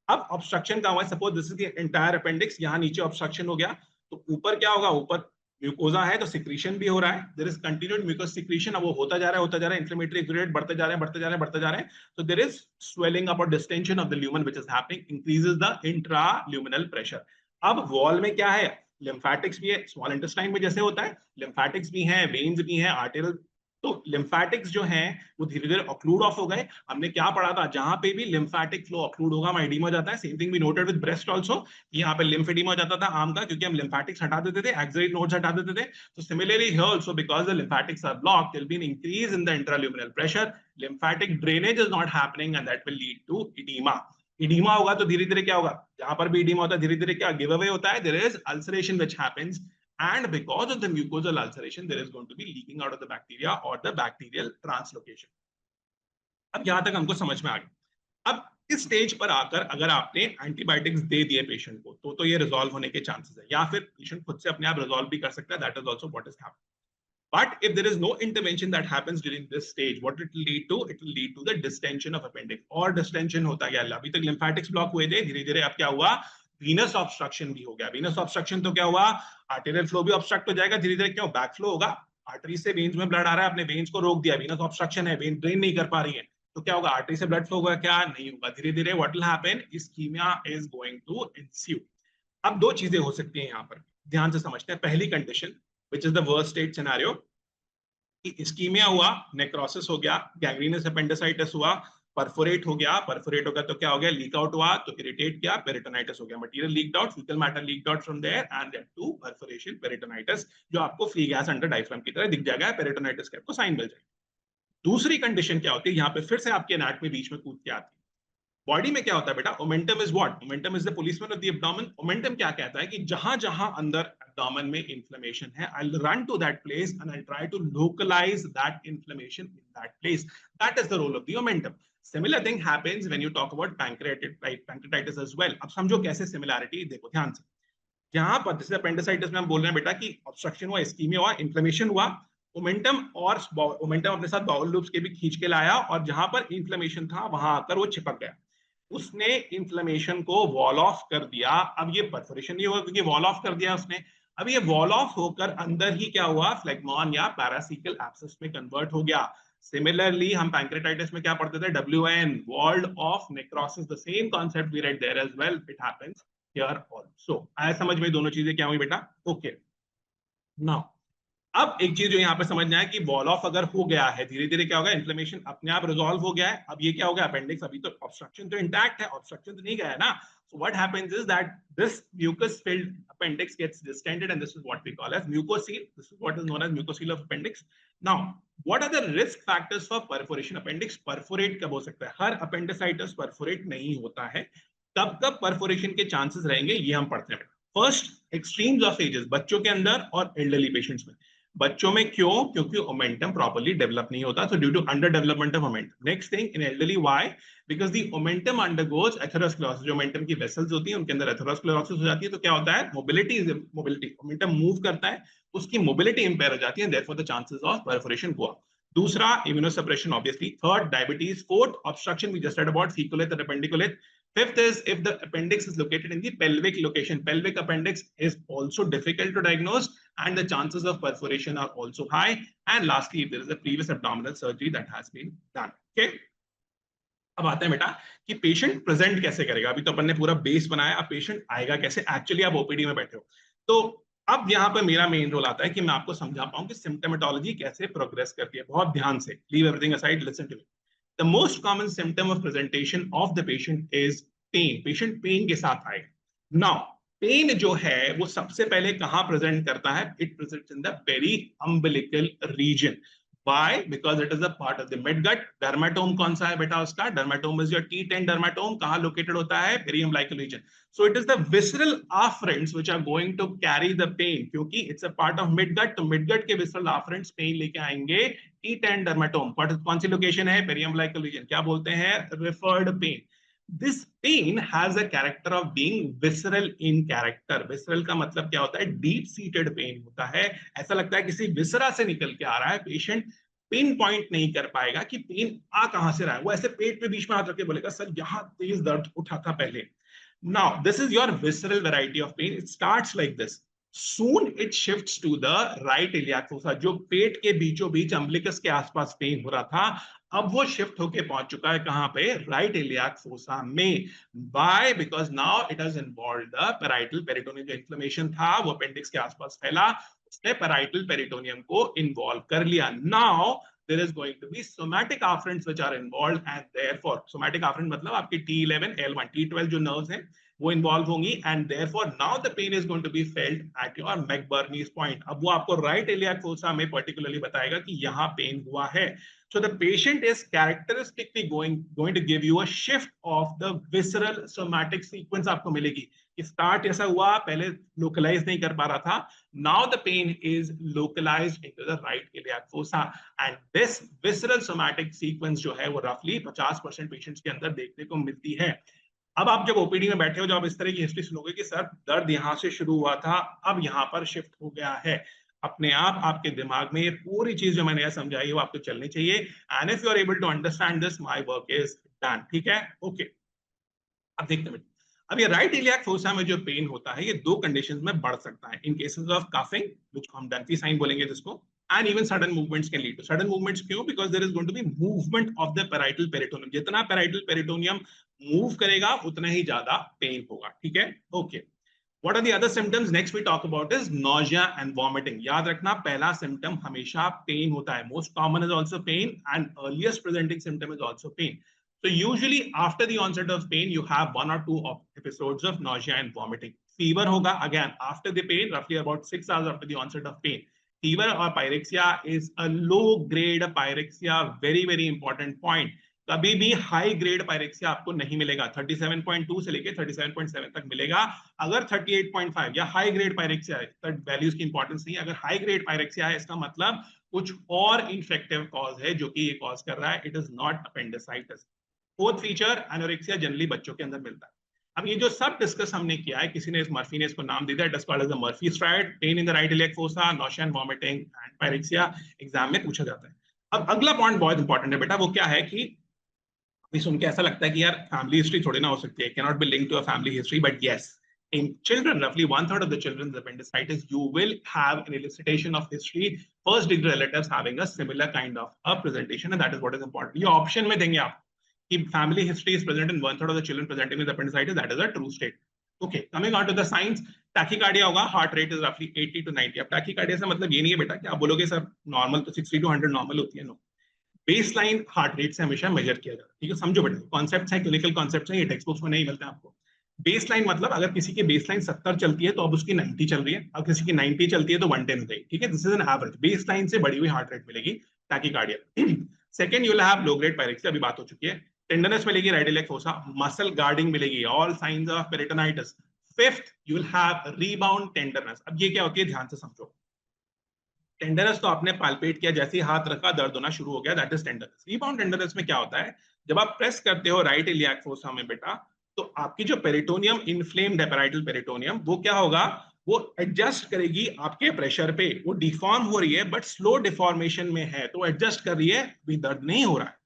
अब ऑब्स्ट्रक्शन का हुआ, suppose this is the entire appendix, यहाँ नीचे ऑब्स्ट्रक्शन हो गया, तो ऊपर क्या होगा, ऊपर म्यूकोजा है तो सिक्रीशन भी हो रहा है, there is continued mucus secretion. अब वो होता जा रहा है, इन्फ्लेमेटरी एक्सुडेट बढ़ते जा रहे हैं. So there is swelling up or distension of the lumen which is happening, increases the intraluminal pressure. अब वॉल में क्या है, लिम्फैटिक्स भी है, स्मॉल इंटेस्टाइन में जैसे होता है, लिम्फैटिक्स भी हैं, वेन्स भी हैं, आर्टेरियल. तो लिम्फैटिक्स जो हैं वो धीरे धीरे ऑक्लूड ऑफ हो गए. हमने क्या पढ़ा था, जहां पे भी लिम्फैटिक फ्लो ऑक्लूड होगा वहां एडिमा हो जाता है. Same thing we noted with breast also, यहाँ पे लिम्फ एडिमा हो जाता था आम का, क्योंकि हम लिम्फैटिक्स हटा देते थे, एक्सिलरी नोड्स हटा देते थे. तो similarly here also, because the lymphatics are blocked, there will be an increase in the intraluminal pressure, lymphatic drainage is not happening, and that will lead to edema. Oedema होगा तो धीरे धीरे क्या होगा, जहां पर भी इडीमा होता है धीरे धीरे क्या गिव अवे होता है, there is ulceration which happens, and because of the mucosal ulceration there is going to be leaking out of the bacteria or the bacterial translocation. अब यहां तक हमको समझ में आ गया। अब इस स्टेज पर आकर अगर आपने एंटीबायोटिक्स दे दिए पेशेंट को तो ये रिजॉल्व होने के चांसेस है, या फिर पेशेंट खुद से अपने आप रिजॉल्व भी कर सकता है, that is also what is happening. But if there is no intervention that happens during this stage, what it will lead to? It will lead to the distension of appendix, और distension होता गया, अभी तक lymphatics block हुए थे, धीरे धीरे अब क्या हुआ, venous obstruction भी हो गया। venous obstruction तो क्या हुआ, arterial flow भी obstruct हो जाएगा, धीरे धीरे क्यों, back flow होगा, आर्टरी से वेन्स में ब्लड आ रहा है, अपने वेन्स को रोक दिया, venous obstruction है, वेन ड्रेन नहीं कर पा रही है, तो क्या होगा, आर्टरी से ब्लड फ्लो होगा क्या, नहीं होगा, धीरे धीरे what will happen, ischemia is going to ensue। अब दो चीजें हो सकती हैं यहाँ पर, ध्यान से समझते हैं। पहली condition which is the worst state scenario, ischaemia हुआ, नेक्रोसिस हो गया, गैंग्रीनस एपेंडिसाइटिस हुआ, परफोरेट हो गया, परफोरेट हो गया तो क्या हो गया, लीक आउट हुआ तो इरिटेट किया, पेरिटोनाइटिस हो गया, material leaked out, faecal matter leaked out from there and led to perforation peritonitis, जो आपको फ्री गैस अंडर डायफ्राम की तरह दिख जाएगा, पेरिटोनाइटिस का आपको साइन मिल जाएगा। दूसरी कंडीशन क्या होती है, यहाँ पे फिर से आपकी एनाटॉमी बीच में कूद के आती है। बॉडी में क्या होता है बेटा, omentum is what, omentum is the policeman of the abdomen. Omentum क्या कहता है कि जहां जहां अंदर एब्डोमेन में इन्फ्लेमेशन है, I will run to that place and I try to localize that inflammation in that place, that is the role of the omentum. Similar thing happens when you talk about pancreatitis as well. अब समझो कैसे similarity, देखो ध्यान से, जहां पर जैसे appendicitis में हम बोल रहे हैं बेटा कि ऑब्स्ट्रक्शन हुआ, इस्कीमिया हुआ, इन्फ्लेमेशन हुआ, ओमेंटम और ओमेंटम अपने साथ बाउल लूप्स के भी खींच के लाया, और जहां पर इन्फ्लेमेशन था वहां आकर वो चिपक गया, उसने इन्फ्लेमेशन को वॉल ऑफ कर दिया। अब ये परफोरेशन नहीं होगा क्योंकि वॉल ऑफ कर दिया उसने, अब ये वॉल ऑफ होकर अंदर ही क्या हुआ, फ्लेगमॉन या पैरासिकल एब्सेस में कन्वर्ट हो गया। सिमिलरली हम पैंक्रेटाइटिस में क्या पढ़ते थे, WN, walled off necrosis, the same concept we read there as well, it happens here also. आया समझ में दोनों चीजें क्या हुई बेटा, ओके। नाउ अब एक चीज जो यहाँ पे समझना है कि वॉल ऑफ अगर हो गया है, धीरे धीरे क्या होगा, इन्फ्लेमेशन अपने आप रिजॉल्व हो गया है, अब ये क्या हो गया, अपेंडिक्स अभी तो ऑब्स्ट्रक्शन तो इंटैक्ट है, ऑब्स्ट्रक्शन तो नहीं गया है ना। So what happens is that this mucus-filled appendix gets distended, and this is what we call as mucocele. This is what is known as mucocele of appendix. Now, what are the risk factors for perforation? Appendix perforate कब हो सकता है, हर appendicitis perforate नहीं होता है, कब कब perforation के chances रहेंगे ये हम पढ़ते हैं। First, extremes of ages, बच्चों के अंदर और elderly patients में। बच्चों में क्यों, क्योंकि ओमेंटम प्रॉपर्ली डेवलप नहीं होता, so due to underdevelopment of omentum. Next thing, in elderly, why? Because the omentum undergoes atherosclerosis, जो omentum की vessels होती हैं उनके अंदर atherosclerosis हो जाती है, तो क्या होता है, mobility, omentum मूव करता है, उसकी mobility impair हो जाती है, therefore the chances of perforation go up. दूसरा, immunosuppression obviously. Third, diabetes. Fourth, obstruction, we just read about fecolith and appendicolith. Fifth is if the appendix is located in the pelvic location. Pelvic appendix is also difficult to diagnose and the chances of perforation are also high. And lastly, if there is a previous abdominal surgery that has been done. Okay. अब आते हैं बेटा कि patient present कैसे करेगा। अभी तो अपन ने पूरा बेस बनाया, अब पेशेंट आएगा कैसे। एक्चुअली आप ओपीडी में बैठे हो, तो अब यहाँ पे मेरा मेन रोल आता है कि मैं आपको समझा पाऊं कि सिम्टोमेटोलॉजी कैसे प्रोग्रेस करती है। बहुत ध्यान से, leave everything aside, listen to me. The most common symptom of presentation of the patient is pain. Patient pain के साथ आएगा। Now, pain जो है वो सबसे पहले कहाँ present करता है? It presents in the periumbilical region. Why? Because it is a part of the midgut. Dermatome कौन सा है बेटा उसका? Dermatome is your T10 dermatome. कहाँ located होता है? Periumbilical region. So it is the visceral afferents which are going to carry the pain. क्योंकि it's a part of midgut, तो midgut के visceral afferents pain लेके आएंगे T10 dermatome. कौन सी location है? Periumbilical region. क्या बोलते हैं? Referred pain. This pain has a character of being visceral in character. Visceral का मतलब क्या होता है? Deep seated pain होता है। ऐसा लगता है किसी विसरा से निकल के आ रहा है। पेशेंट पिन पॉइंट नहीं कर पाएगा कि पेन आ कहां से रहा है। वो ऐसे पेट पे बीच में हाथ रख के बोलेगा सर यहाँ तेज दर्द उठा था पहले। Now this is your visceral variety of pain. It starts like this. Soon it shifts to the right iliac fossa. जो पेट के बीचों बीच अम्बिलिकस के आसपास पेन हो रहा था, अब वो शिफ्ट होके पहुंच चुका है कहां पे? राइट इलियाक फोसा में। Why? Because now it has involved the parietal peritoneum. जो इन्फ्लेमेशन था वो अपेंडिक्स के आसपास फैला, उसने parietal peritoneum को इन्वॉल्व कर लिया। Now there is going to be somatic afferents which are involved, and therefore somatic afferent मतलब आपके T11, L1, T12 जो nerves हैं, वो इन्वॉल्व होंगी and therefore now the pain is going to be felt at your McBurney's point. अब वो आपको right iliac fossa में पर्टिकुलरली बताएगा कि यहाँ पेन हुआ है। So the patient is characteristically going to give you a shift of the visceral somatic sequence आपको मिलेगी कि start ऐसा हुआ, पहले localize नहीं कर पा रहा था, now the pain is localized into the right iliac fossa and this visceral somatic sequence जो है वो roughly 50% patients के अंदर देखने को मिलती है। अब आप जब ओपीडी में बैठे हो, जब आप इस तरह की हिस्ट्री सुनोगे कि सर दर्द यहाँ से शुरू हुआ था, अब यहाँ पर शिफ्ट हो गया है, अपने आप आपके दिमाग में ये पूरी चीज जो मैंने समझाई वो आपको चलनी चाहिए। And if you are able to understand this, my work is done. ठीक है, ओके। अब देखते हैं, अब ये राइट इलियाक फोसा में जो पेन होता है ये दो कंडीशंस में बढ़ सकता है। In cases of coughing which हम डंफी साइन बोलेंगे जिसको, and even sudden movements can lead to sudden movements. क्यों? Because there is going to be movement of the parietal peritoneum. जितना पैराइटल पेरिटोनियम मूव करेगा उतना ही ज्यादा पेन होगा। ठीक है, okay. What are the other symptoms? Next we talk about is nausea and vomiting. याद रखना पहला symptom हमेशा pain होता है. Most common is also pain and earliest presenting symptom is also pain. So usually after the onset of pain you have 1 or 2 episodes of nausea and vomiting. Fever होगा again after the pain, roughly about 6 hours after the onset of pain. Fever or pyrexia is a low grade pyrexia, very important point. कभी भी high grade pyrexia आपको नहीं मिलेगा। 37.2 से लेके 37.7 तक मिलेगा। अगर 38.5 या हाई ग्रेड पायरेक्सिया है तो वैल्यूज की इंपॉर्टेंस नहीं है। अगर हाई ग्रेड पायरेक्सिया है इसका मतलब कुछ और इन्फेक्टिव कॉज है जो कि ये कॉज कर रहा है। It is not appendicitis. Fourth feature, anorexia generally बच्चों के अंदर मिलता है। अब ये जो सब डिस्कस हमने किया है, किसी ने इस मर्फी ने इसको नाम दिया, it is called as the Murphy triad, pain in the right iliac fossa, nausea and vomiting and pyrexia, exam में पूछा जाता है। अब अगला पॉइंट बहुत इंपॉर्टेंट है बेटा, वो क्या है कि सुन के ऐसा लगता है कि यार फैमिली हिस्ट्री थोड़ी ना हो सकती है, cannot be linked to a family history, but yes, in children, roughly 1/3 of the children with appendicitis, you will have an elicitation of history, first degree relatives having a similar kind of a presentation, and that is what is important. ये option में देंगे आप कि family history is present in 1/3 of the children presenting with appendicitis, that is a true state. Okay, coming on to the signs, tachycardia होगा, heart rate is roughly 80 to 90. अब tachycardia से मतलब ये नहीं है बेटा कि आप बोलोगे सर नॉर्मल तो 60 to 100 नॉर्मल होती है, नो। बेसलाइन हार्ट रेट से हमेशा मेजर किया जाता है। ठीक है, समझो बेटा, कॉन्सेप्ट्स हैं, क्लिनिकल कॉन्सेप्ट्स हैं, ये टेक्स्ट बुक्स में नहीं मिलते आपको। बेसलाइन मतलब अगर किसी की बेसलाइन 70 चलती है तो अब उसकी 90 चल रही है, अब किसी की 90 चलती है तो 110 हो जाएगी। ठीक है, this is an average. Baseline से बढ़ी हुई हार्ट रेट मिलेगी tachycardia. Second, you will have low grade pyrexia, अभी बात हो चुकी है। टेंडरनेस मिलेगी right iliac fossa, muscle guarding मिलेगी, all signs of peritonitis. Fifth, you will have rebound tenderness. अब ये क्या होती है, ध्यान से समझो। टेंडरनेस तो आपने पाल्पेट किया, जैसे ही हाथ रखा दर्द होना शुरू हो गया, that is tenderness. Rebound tenderness में क्या होता है, जब आप प्रेस करते हो राइट इलियाक फोसा में बेटा, तो आपकी जो पेरिटोनियम इन्फ्लेम्ड है, पैराइटल पेरिटोनियम, वो क्या होगा, वो एडजस्ट करेगी आपके प्रेशर पे। वो डिफॉर्म हो रही है बट स्लो डिफॉर्मेशन में है, तो एडजस्ट कर रही है, अभी दर्द नहीं हो रहा है।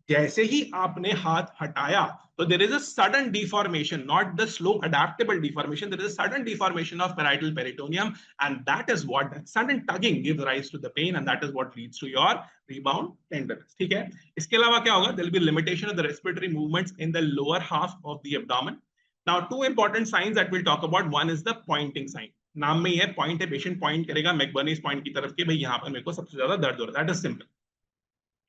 जैसे ही आपने हाथ हटाया तो there is a sudden deformation, not the slow adaptable deformation, there is a sudden deformation of parietal peritoneum, and that is what, that sudden tugging gives rise to the pain, and that is what leads to your rebound tenderness. ठीक है, इसके अलावा क्या होगा, there will be limitation of the respiratory movements in the lower half of the abdomen. Now two important signs that we'll talk about, one is the pointing sign, नाम में ही है point है, पेशेंट पॉइंट करेगा McBurney's point की तरफ कि भाई यहाँ पर मेरे को सबसे ज्यादा दर्द हो रहा है, that is simple.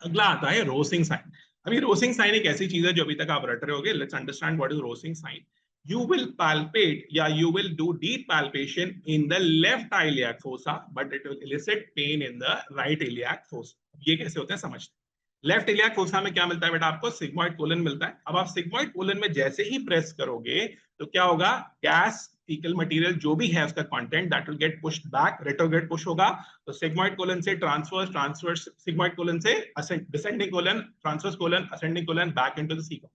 अगला आता है रोसिंग साइन। अभी रोसिंग साइन एक ऐसी चीज है जो अभी तक आप रट रहे होगे। Let's understand what is Rovsing's sign. You will palpate, या you will do deep palpation in the left iliac fossa, but it will elicit pain in the right iliac fossa. ये कैसे होते हैं समझते हैं। लेफ्ट इलियाक फोसा में क्या मिलता है बेटा आपको, सिग्मॉइड कोलन मिलता है। अब आप सिग्मॉइड कोलन में जैसे ही प्रेस करोगे तो क्या होगा, गैस फीकल मटेरियल जो भी है उसका content, that will get pushed back, retrograde push होगा। तो सिग्मॉइड कोलन से ट्रांसवर्स सिग्मॉइड कोलन से descending colon, transverse colon, ascending colon, back into the caecum.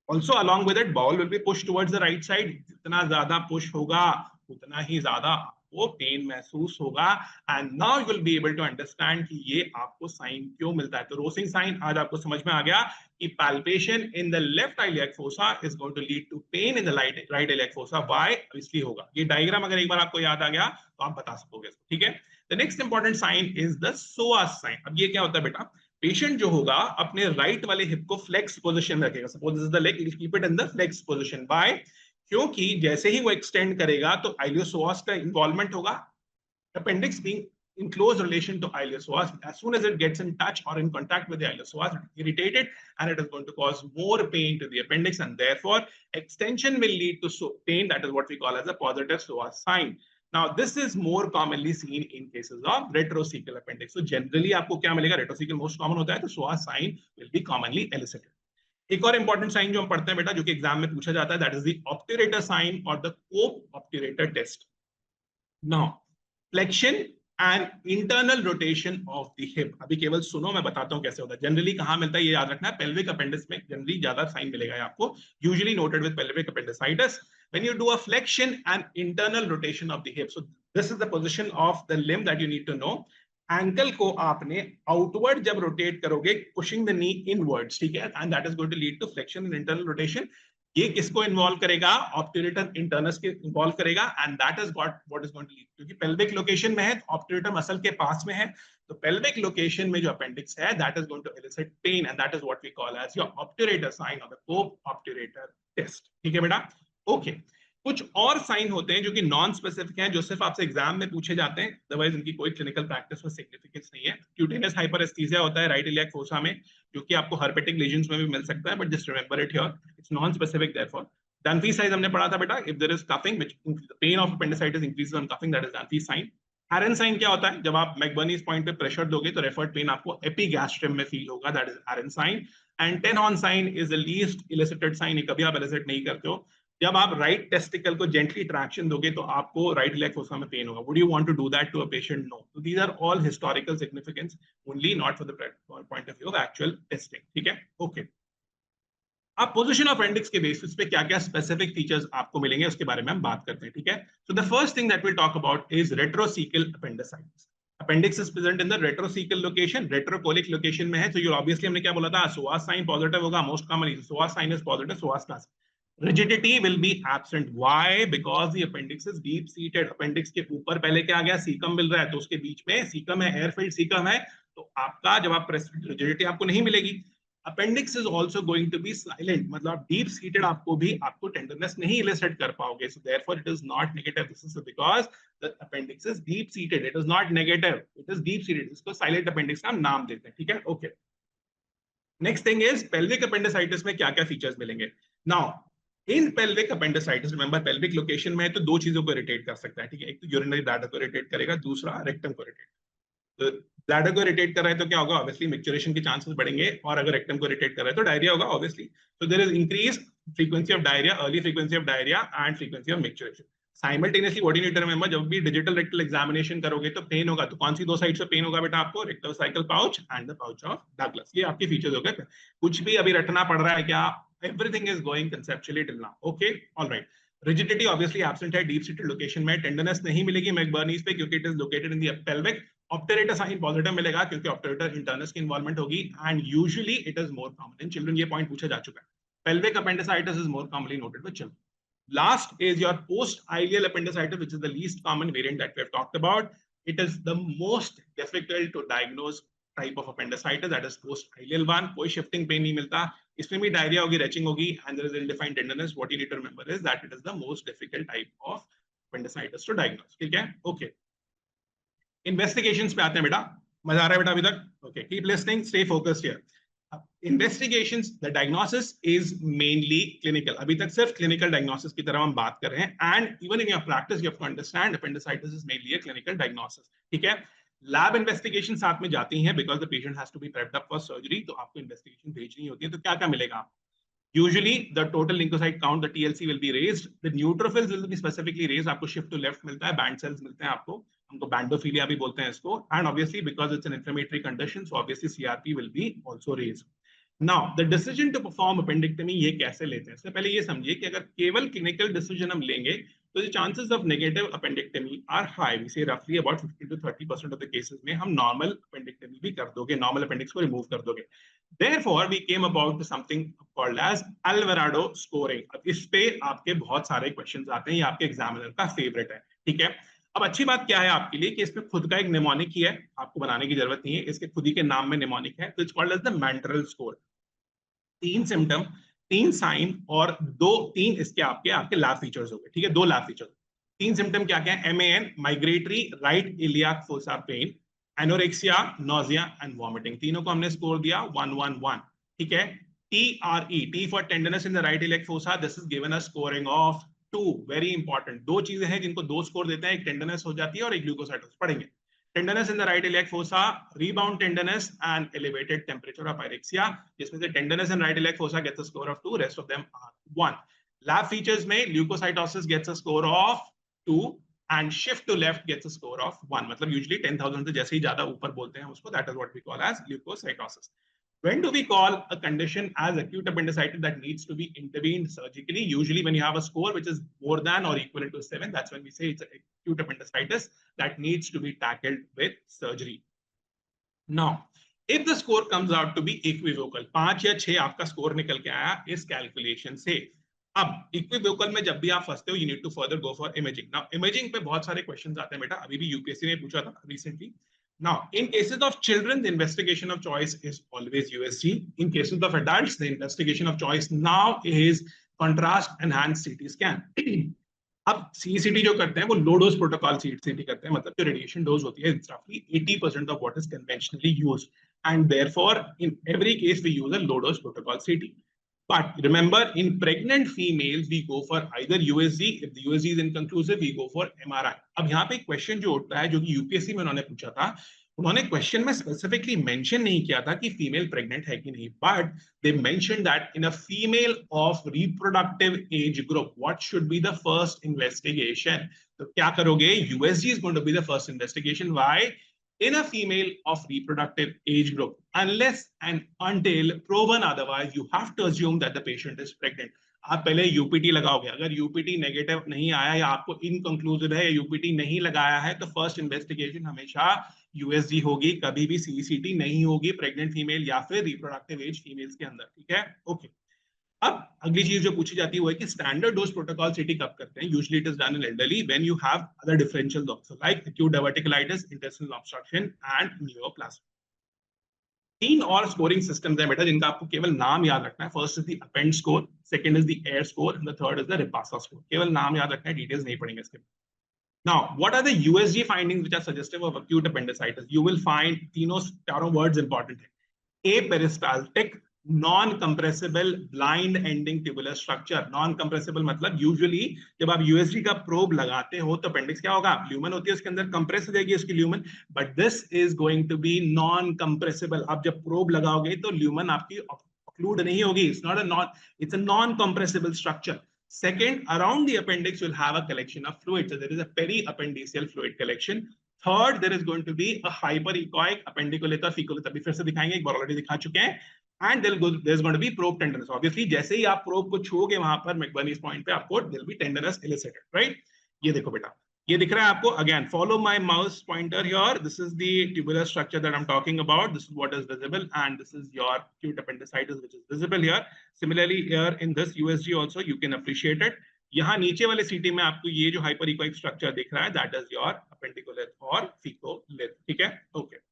Also along with it, bowel will be pushed towards the right side. जितना ज्यादा push होगा उतना ही ज्यादा वो पेन महसूस होगा। And now you will be able to understand कि ये आपको साइन क्यों मिलता है। तो रोसिंग साइन आज आपको समझ में आ गया कि palpation in the left iliac fossa is going to lead to pain in the right iliac fossa. Why? इसलिए होगा। ये डायग्राम अगर एक बार आपको याद आ गया तो आप बता सकोगे इसको। ठीक है, The next important sign is the Psoas sign. अब ये क्या होता है बेटा, पेशेंट जो होगा अपने राइट वाले हिप को फ्लेक्स पोजीशन रखेगा। Suppose this is the leg, he will keep it in the flex position. बाय, क्योंकि जैसे ही वो एक्सटेंड करेगा तो आइलियोसोआस का इन्वॉल्वमेंट होगा, appendix being in close relation to ileal psoas. As soon as it gets in touch or in contact with the ileal psoas, it irritate it, and it is going to cause more pain to the appendix, and therefore extension will lead to pain. That is what we call as a positive psoas sign. Now, this is more commonly seen in cases of retrocecal appendix. So generally आपको क्या मिलेगा? Retrocecal most common होता है, तो psoas sign will be commonly elicited. एक और important sign जो हम पढ़ते हैं बेटा, जो कि एग्जाम में पूछा जाता है, that is the obturator sign और the Cope obturator test. Now flexion and internal rotation of the hip. अभी केवल सुनो, मैं बताता हूं कैसे होता है. जनरली कहां मिलता है ये याद रखना है, पेल्विक अपेंडिक्स में जनरली ज्यादा साइन मिलेगा आपको, usually noted with pelvic appendicitis. When you do a flexion and internal rotation of the hip, so this is the position of the limb that you need to know. Ankle को आपने outward जब rotate करोगे, pushing the knee inwards, ठीक है, and that is going to lead to flexion and internal rotation. ये किसको involve करेगा? Obturator internus के इन्वॉल्व करेगा, and that is what is going to lead, क्योंकि पेल्विक लोकेशन में है, ऑब्ट्यूरेटर मसल के पास में है, तो पेल्विक लोकेशन में जो अपेंडिक्स है, that is going to elicit pain, and that is what we call as your obturator sign और द कोप ऑब्ट्यूरेटर टेस्ट. ठीक है बेटा, ओके. कुछ और साइन होते हैं जो कि नॉन स्पेसिफिक हैं, जो सिर्फ आपसे एग्जाम में पूछे जाते हैं, अदरवाइज इनकी कोई क्लिनिकल प्रैक्टिस में सिग्निफिकेंस नहीं है. क्यूटेनियस हाइपरेस्थीसिया होता है राइट इलियाक फोसा में, जो कि आपको हर्पेटिक लीजन्स में भी मिल सकता है, but just remember it here, it's non specific therefore. Dunphy साइज हमने पढ़ा था बेटा, if there is coughing which the pain of appendicitis increases on coughing, that is Dunphy sign. Aaron sign क्या होता है? जब आप मैकबर्नी पॉइंट पे प्रेशर दोगे तो रेफर्ड पेन आपको एपिगैस्ट्रियम में फील होगा, that is Aaron sign. And Ten Horn sign is the least elicited sign, कभी आप एलिसिट नहीं करते हो. जब आप राइट टेस्टिकल को जेंटली ट्रैक्शन दोगे तो आपको राइट लेग फोसा में पेन होगा. Would you want to do that to a patient? No. So these are all historical significance only, not for the point of view of actual testing. ठीक है, okay. अब position of appendix के basis पे क्या क्या specific features आपको मिलेंगे उसके बारे में हम बात करते हैं. ठीक है, so the first thing that will talk about is retrocaecal appendicitis. Appendix is present in the retrocaecal location, retrocolic location में है. तो ये ऑब्वियसली हमने क्या बोला था, psoas साइन पॉजिटिव होगा most commonly, psoas sign is positive, psoas plus. Rigidity will be absent. Why? Because the appendix is deep seated. Appendix के ऊपर पहले क्या आ गया? सीकम मिल रहा है, तो उसके बीच में सीकम है, एयरफिल्ड सीकम है, तो आपका जब आप रिजिडिटी आपको नहीं मिलेगी. Appendix is also going to be silent, मतलब deep seated आपको टेंडरनेस नहीं इलिसिट कर पाओगे. So therefore it is not negative. This is because the appendix is deep seated. It is not negative. It is deep seated. इसको silent appendix का नाम देते हैं. ठीक है, okay. Next thing is pelvic appendicitis में क्या क्या फीचर्स मिलेंगे. Now in pelvic appendicitis, remember pelvic location में है तो दो चीजों को इरिटेट कर सकता है. ठीक है, एक तो यूरिनरी ब्लैडर को इरिटेट करेगा, दूसरा रेक्टम को इरिटेट. तो ब्लैडर को इरिटेट कर रहा है तो क्या होगा? ऑब्वियसली मिक्चुरेशन के चांसेस बढ़ेंगे, और अगर रेक्टम को इरिटेट कर रहा है तो डायरिया होगा obviously. So there is increase frequency of diarrhoea, early frequency of diarrhoea and frequency of micturition. Simultaneously what you need to remember, जब भी डिजिटल रेक्टल एग्जामिनेशन करोगे तो पेन होगा, तो कौन सी दो साइड से पेन होगा बेटा आपको? Rectal cycle pouch and the pouch of Douglas. ये आपके फीचर्स हो गए. कुछ भी अभी रटना पड़ रहा है क्या? Everything is going conceptually till now. Okay, all right. Rigidity obviously absent है deep seated location में. Tenderness नहीं मिलेगी McBurney's पे क्योंकि it is located in the pelvic. Obturator sign positive मिलेगा क्योंकि obturator internus की involvement होगी, and usually it is more common in children. ये point पूछा जा चुका है. Pelvic appendicitis is more commonly noted with children. Last is your post-ileal appendicitis, which is the least common variant that we have talked about. It is the most difficult to diagnose type of appendicitis, that is post-ileal one. कोई shifting pain नहीं मिलता, इसमें भी diarrhoea होगी, reaching होगी, and there is ill-defined tenderness. What you need to remember is that it is the most difficult type of appendicitis to diagnose. ठीक है, okay. Investigations पे आते हैं बेटा. मजा आ रहा है बेटा अभी तक? Okay, keep listening, stay focused here. Investigations, the diagnosis is mainly clinical. अभी तक सिर्फ clinical diagnosis की तरह हम बात कर रहे हैं, and even in your practice you have to understand appendicitis is mainly a clinical diagnosis. ठीक है, लैब इन्वेस्टिगेशन साथ में जाती हैं because the patient has to be prepped up for surgery. तो आपको इन्वेस्टिगेशन भेजनी होती है, तो क्या क्या मिलेगा? Usually the total leukocyte count, the TLC will be raised, the neutrophils will be specifically raised. आपको शिफ्ट टू लेफ्ट मिलता है, बैंड सेल्स मिलते हैं आपको, हमको बैंडोफिलिया भी बोलते हैं इसको, and obviously because it's an inflammatory condition, so obviously CRP will be also raised. Now the decision to perform appendectomy ये कैसे लेते हैं? इससे पहले ये समझिए कि अगर केवल क्लिनिकल डिसीजन हम लेंगे तो the chances of negative appendectomy are high. We say roughly about 50 to 30% of the cases में हम normal appendectomy भी कर दोगे, normal appendix को remove कर दोगे. Therefore, we came about to something called as Alvarado scoring. अब इस पे आपके बहुत सारे questions आते हैं, ये आपके examiner का favorite है. ठीक है, अब अच्छी बात क्या है आपके लिए कि इसमें खुद का एक mnemonic ही है, आपको बनाने की जरूरत नहीं है, इसके खुद ही के नाम में mnemonic है. तो it's called as the Mantel score. 3 symptom, 3 sign और 2-3 इसके आपके लैब फीचर्स हो गए. ठीक है, 2 लैब फीचर्स. तीन सिम्टम क्या क्या है? MAN, migratory right iliac fossa pain, anorexia, nausea and vomiting. तीनों को हमने स्कोर दिया 111, ठीक है। TRE, T for tenderness in the right iliac fossa, this is given a scoring of 2, very important। दो चीजें हैं जिनको 2 स्कोर देते हैं, एक टेंडरनेस हो जाती है और एक ग्लूकोसाइटोसिस। पढ़ेंगे tenderness in the right iliac fossa, rebound tenderness and elevated temperature of pyrexia, जिसमें से tenderness in right iliac fossa gets a score of 2, rest of them are 1। Lab features में leukocytosis gets a score of 2 and shift to left gets a score of 1। मतलब usually 10,000 से जैसे ही ज्यादा ऊपर बोलते हैं उसको, that is what we call as leukocytosis। When do we call a condition as acute appendicitis that needs to be intervened surgically? Usually when you have a score which is more than or equivalent to 7, that's when we say it's acute appendicitis that needs to be tackled with surgery। Now, if the score comes out to be equivocal, 5 या 6 आपका score निकल के आया इस calculation से, अब equivocal में जब भी आप फंसते हो, you need to further go for imaging. Now imaging पे बहुत सारे क्वेश्चंस आते हैं बेटा, अभी भी यूपीएससी ने पूछा था recently. Now in cases of children the investigation of choice is always USG. In cases of adults the investigation of choice now is contrast enhanced CT scan. अब सीईसीटी जो करते हैं वो लो डोज प्रोटोकॉल सीईसीटी करते हैं, मतलब जो रेडिएशन डोज होती है इट्स रफली 80% of what is conventionally used, and therefore in every case we use a low dose protocol CT. But remember, in pregnant females, we go for either USG. If the USG is inconclusive, we go for MRI. अब यहाँ पे question जो उठता है, जो कि UPSC में उन्होंने पूछा था, उन्होंने क्वेश्चन में स्पेसिफिकली मेंशन नहीं किया था कि फीमेल प्रेग्नेंट है कि नहीं, but they mention that in a female of reproductive age group what should be the first investigation. तो क्या करोगे? USG is going to be the first investigation. Why? In a female of reproductive age group, unless and until proven otherwise, you have to assume that the patient is pregnant। आप पहले UPT लगाओगे, अगर UPT negative नहीं आया या आपको inconclusive है, UPT नहीं लगाया है, तो फर्स्ट इन्वेस्टिगेशन हमेशा यूएसजी होगी, कभी भी सीईसीटी नहीं होगी प्रेग्नेंट फीमेल या फिर रिप्रोडक्टिव एज फीमेल्स के अंदर, ठीक है। ओके, अब अगली चीज जो पूछी जाती है वो है कि स्टैंडर्ड डोज प्रोटोकॉल सीटी कब करते हैं? Usually it is done in elderly when you have other differential doctor like acute diverticulitis, intestinal obstruction and neoplasm. तीन और स्कोरिंग सिस्टम्स हैं बेटा जिनका आपको केवल नाम याद रखना है। First is the append score, second is the AIR score and the third is the RIPASA score. केवल नाम याद रखना है, डिटेल्स नहीं पढ़ेंगे इसके। Now, what are the USG findings which are suggestive of acute appendicitis? You will find चारों words important है। Aperistaltic, non-compressible, blind-ending tubular structure। Non-compressible मतलब usually जब आप USG का probe लगाते हो तो appendix क्या होगा? Lumen होती है, उसके अंदर compress हो जाएगी उसकी lumen, but this is going to be non-compressible। आप जब probe लगाओगे तो lumen आपकी occlude नहीं होगी। It's a non-compressible structure। Second, around the appendix you'll have a collection of fluid, so there is a periappendiceal fluid collection। Third, there is going to be a hyperechoic appendicolith or fecolith। अभी फिर से दिखाएंगे, एक बार already दिखा चुके हैं। And there's going to be probe tenderness। Obviously, जैसे ही आप probe को छूओगे वहां पर McBurney's point पे आपको there will be tenderness elicited, right? ये देखो बेटा, ये दिख रहा है आपको। Again, follow my mouse pointer here। This is the tubular structure that I'm talking about। This is what is visible, and this is your acute appendicitis which is visible here। Similarly, here in this USG also you can appreciate it। यहाँ नीचे वाले सीटी में आपको ये जो hyperechoic structure दिख रहा है, that is your appendicolith or fecolith, ठीक है। Okay।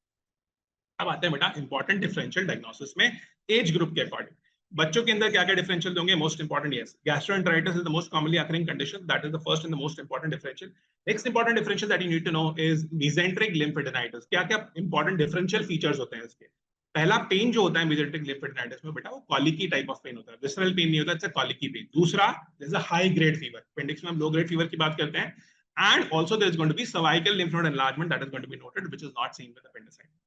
अब आते हैं बेटा इंपॉर्टेंट डिफरेंशियल डायग्नोसिस में एज ग्रुप के अकॉर्डिंग। बच्चों के अंदर क्या क्या डिफरेंशियल होंगे? Most important, yes, gastroenteritis is the most commonly occurring condition, that is the first and the most important differential. Next important differential that you need to know is mesenteric lymphadenitis. क्या क्या important differential features होते हैं इसके? पहला, pen जो होता है mesenteric लिम्फेडेनाइटिस में बेटा वो कॉलिकी टाइप ऑफ पेन होता है, विसरल पेन नहीं होता, इट्स अ कॉलिकी पेन। दूसरा, there is a high grade fever. Appendix में हम लो ग्रेड फीवर की बात करते हैं, and also there is going to be cervical lymph node enlargement that is going to be noted which is not seen with appendicitis.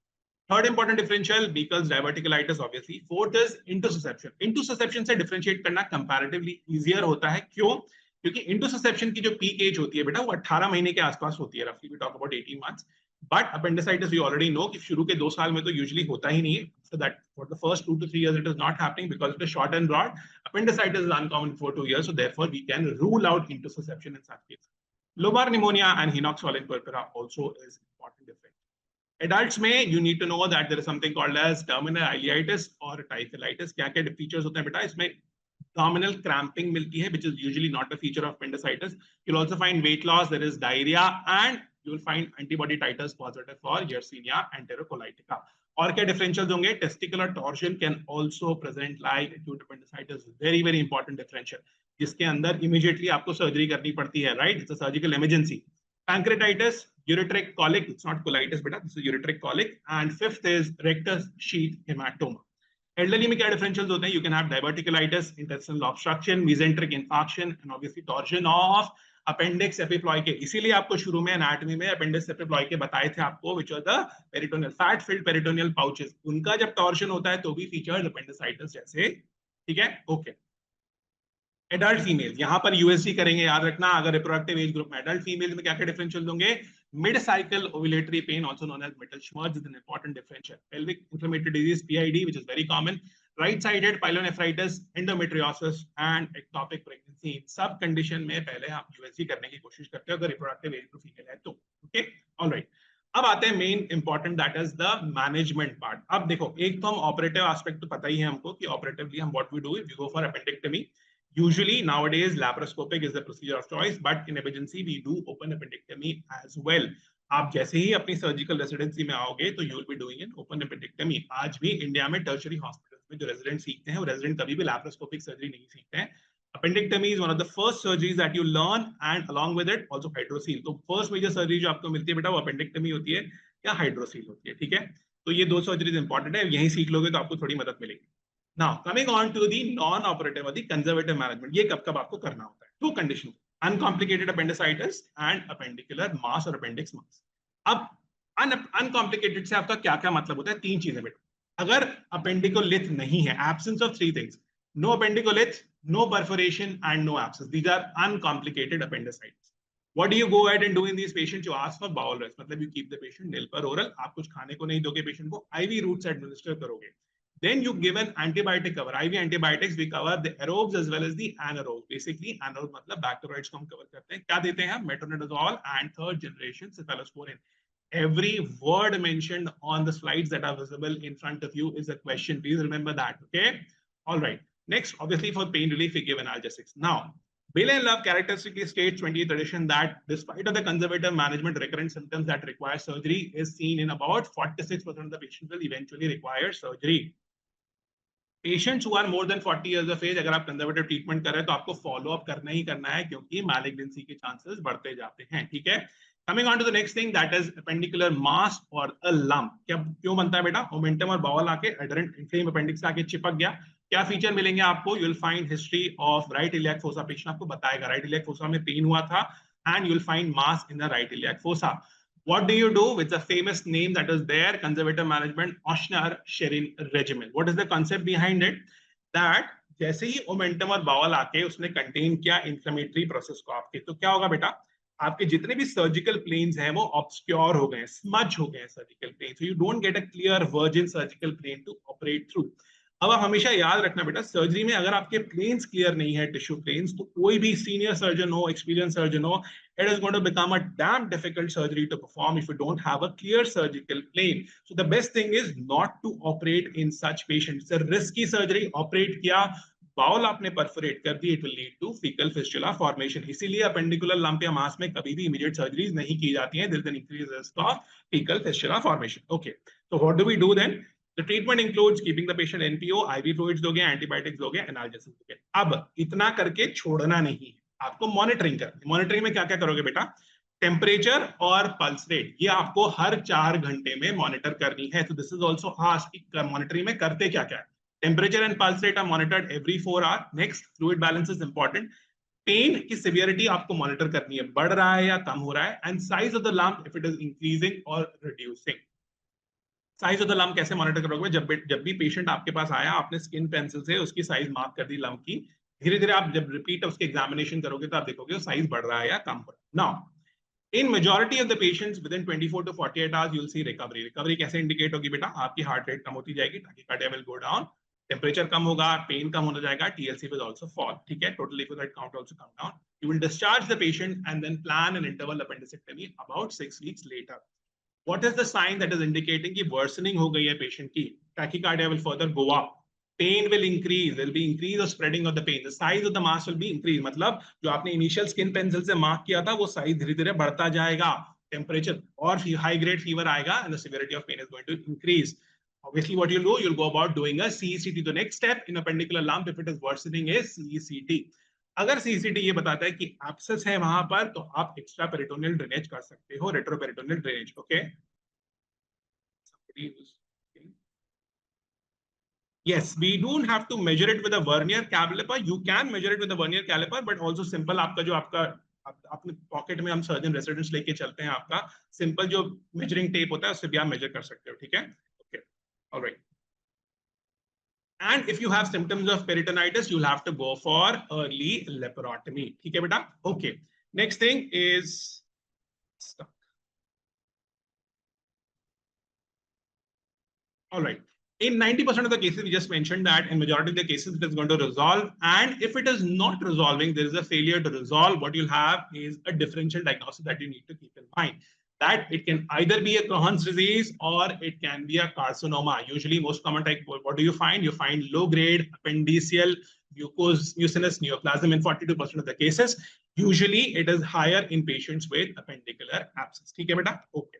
Third important differential, Beaker's diverticulitis obviously। Fourth is intussusception। Intussusception से differentiate करना comparatively easier होता है, क्यों? क्योंकि intussusception की जो peak age होती है बेटा वो 18 महीने के आसपास होती है, roughly we talk about 18 months। But appendicitis we already know कि शुरू के 2 साल में तो usually होता ही नहीं है, so that for the first 2 to 3 years it is not happening because it is short and broad। Appendicitis is uncommon for 2 years, so therefore we can rule out intussusception in such cases। Lobar pneumonia and hinox swollen purpura also is important difference। Adults में you need to know that there is something called as terminal ileitis or typhlitis। क्या क्या features होते हैं बेटा इसमें? abdominal cramping मिलती है which is usually not a feature of appendicitis। You'll also find weight loss, there is diarrhea, and you'll find antibody titers positive for Yersinia enterocolitica। और क्या differentials होंगे? Testicular torsion can also present like acute appendicitis, very very important differential। जिसके अंदर immediately आपको surgery करनी पड़ती है, right? It's a surgical emergency. Pancreatitis, ureteric colic, it's not colitis beta, this is ureteric colic. And fifth is rectus sheath hematoma. Elderly में क्या differentials होते हैं? You can have diverticulitis, intestinal obstruction, mesenteric infarction, and obviously torsion of appendix epiploicae. इसीलिए आपको शुरू में anatomy में appendix epiploicae बताए थे आपको, which are the peritoneal fat-filled peritoneal pouches. उनका जब torsion होता है तो भी features appendicitis जैसे, ठीक है? Okay. एडल्ट फीमेल, यहां पर यूएसजी करेंगे, याद रखना. अगर रिप्रोडक्टिव एज ग्रुप में एडल्ट फीमेल में क्या क्या डिफरेंशियल होंगे? Mid cycle ovulatory pain, also known as mittelschmerz, is an important differential. Pelvic inflammatory disease PID, which is very common. Right sided pyelonephritis, endometriosis and ectopic pregnancy. सब condition में पहले आप USG करने की कोशिश करते हो अगर रिप्रोडक्टिव एज ग्रुप फीमेल है तो. Okay, alright. अब आते हैं main important, that is the management part. अब देखो, एक तो हम ऑपरेटिव एस्पेक्ट तो पता ही है हमको कि ऑपरेटिवली हम what we do if we go for appendectomy. Usually nowadays laparoscopic is the procedure of choice, but in emergency we do open appendectomy as well. आप जैसे ही अपनी सर्जिकल रेसिडेंसी में आओगे तो you will be doing an open appendectomy. आज भी India में tertiary hospitals में जो रेजिडेंट सीखते हैं वो रेजिडेंट कभी भी laparoscopic सर्जरी नहीं सीखते हैं. Appendectomy is one of the first surgeries that you learn, and along with it also hydrocele. तो फर्स्ट मेजर सर्जरी जो आपको मिलती है बेटा वो appendectomy होती है या हाइड्रोसील होती है, ठीक है? तो ये दो सर्जरीज इंपॉर्टेंट है, यही सीख लोगे तो आपको थोड़ी मदद मिलेगी. Now, coming on to the non-operative or the conservative management, ये कब आपको करना होता है? Two conditions: uncomplicated appendicitis and appendicular mass or appendix mass. अब uncomplicated से आपका क्या क्या मतलब होता है? तीन चीजें बेटा. अगर appendicolith नहीं है, absence of three things: no appendicolith, no perforation and no abscess. These are uncomplicated appendicitis. What do you go ahead and do in these patients? You ask for bowel rest, मतलब you keep the patient nil per oral. आप कुछ खाने को नहीं दोगे patient को, IV route से administer करोगे. Then you give an antibiotic cover. IV antibiotics we cover the aerobes as well as the anaerobes. Basically anaerobes मतलब bacteroids को हम cover करते हैं. क्या देते हैं? Metronidazole and third generation cephalosporin. Every word mentioned on the slides that are visible in front of you is a question. Please remember that. Okay. All right. Next, obviously for pain relief we give analgesics. Now, Bailey and Love characteristically states 20th edition that despite of the conservative management, recurrent symptoms that require surgery is seen in about 46% of the patients will eventually require surgery. Patients who are more than 40 years of age, अगर आप conservative treatment कर रहे हैं तो आपको follow up करना ही करना है क्योंकि मैलिग्नेंसी के चांसेस बढ़ते जाते हैं, ठीक है? Coming on to the next thing, that is appendicular mass or a lump. क्या क्यों बनता है बेटा? मोमेंटम और बाउल आके एडरेंट इन्फ्लेम अपेंडिक्स आके चिपक गया. क्या फीचर मिलेंगे आपको? You will find history of right iliac fossa. Patient आपको बताएगा राइट इलियाक फोसा में पेन हुआ था, and you will find mass in the right iliac fossa. What do you do with the famous name that is there? Conservative management, Ochsner-Sherin regimen. What is the concept behind it? That जैसे ही omentum और बावल आके उसने contain किया inflammatory process को आपके, तो क्या होगा बेटा? आपके जितने भी सर्जिकल प्लेन्स हैं वो ऑब्स्क्योर हो गए, स्मज हो गए surgical plane. So you don't get a clear virgin surgical plane to operate through. अब आप हमेशा याद रखना बेटा, सर्जरी में अगर आपके प्लेन्स क्लियर नहीं है, टिश्यू प्लेन्स, तो कोई भी सीनियर सर्जन हो, एक्सपीरियंस सर्जन हो, it is going to become a damn difficult surgery to perform if you don't have a clear surgical plane. So the best thing is not to operate in such patients. It's a risky surgery. Operate किया, bowl आपने perforate कर दी, it will lead to fecal fistula formation. इसीलिए appendicular lump या mass में कभी भी immediate surgeries नहीं की जाती हैं. There is an increased risk of fecal fistula formation. Okay. So what do we do then? The treatment includes keeping the patient NPO, IV fluids दोगे, antibiotics दोगे, analgesics दोगे. अब इतना करके छोड़ना नहीं है, आपको मॉनिटरिंग करनी. मॉनिटरिंग में क्या क्या करोगे बेटा? टेम्परेचर और पल्स रेट, ये आपको हर 4 घंटे में मॉनिटर करनी है. तो this is also asked, monitoring में करते क्या क्या है? Temperature and pulse rate are monitored every 4 hour. Next, fluid balance is important. Pain की सिवियरिटी आपको मॉनिटर करनी है, बढ़ रहा है या कम हो रहा है. And size of the lump, if it is increasing or reducing. Size of the lump कैसे मॉनिटर करोगे? जब भी पेशेंट आपके पास आया, आपने स्किन पेंसिल से उसकी साइज मार्क कर दी लंप की, धीरे धीरे आप जब रिपीट उसके एग्जामिनेशन करोगे तो आप देखोगे साइज बढ़ रहा है या कम हो रहा है. Now in majority of the patients within 24 to 48 hours you will see recovery. Recovery कैसे इंडिकेट होगी बेटा? आपकी हार्ट रेट कम होती जाएगी, tachycardia will go down, temperature कम होगा, पेन कम होता जाएगा, टीएलसी विल आल्सो फॉल. ठीक है, total leukocyte count also come down. You will discharge the patient and then plan an interval appendicectomy about 6 weeks later. What is the sign that is indicating कि worsening हो गई है patient की? Tachycardia will further go up. Pain will increase. There will be increase of spreading of the pain. The size of the mass will be increased. मतलब जो आपने initial skin pencil से mark किया था वो size धीरे धीरे बढ़ता जाएगा. Temperature और high grade fever आएगा and the severity of pain is going to increase. Obviously, what you'll do, you'll go about doing a CECT. The next step in appendicular lump, if it is worsening, is CECT. अगर CCT ये बताता है कि abscess है वहां पर, तो आप एक्स्ट्रा पेरिटोनियल ड्रेनेज कर सकते हो, retroperitoneal drainage. Okay. Yes, we don't have to measure it with a vernier caliper. You can measure it with a vernier caliper, but also simple आपका जो आपका अपने पॉकेट में हम सर्जन रेसिडेंस लेके चलते हैं, आपका सिंपल जो मेजरिंग टेप होता है उससे भी आप मेजर कर सकते हो. ठीक है. Okay. Alright. And if you have symptoms of peritonitis, you'll have to go for early laparotomy. ठीक है बेटा. Okay. Next thing is all right. In 90% of the cases, we just mentioned that in majority of the cases, it is going to resolve. And if it is not resolving, there is a failure to resolve. What you'll have is a differential diagnosis that you need to keep in mind. That it can either be a Crohn's disease or it can be a carcinoma. Usually, most common type, what do you find? You find low-grade appendiceal mucinous neoplasm in 42% of the cases. Usually, it is higher in patients with appendicular abscess. ठीक है बेटा? Okay.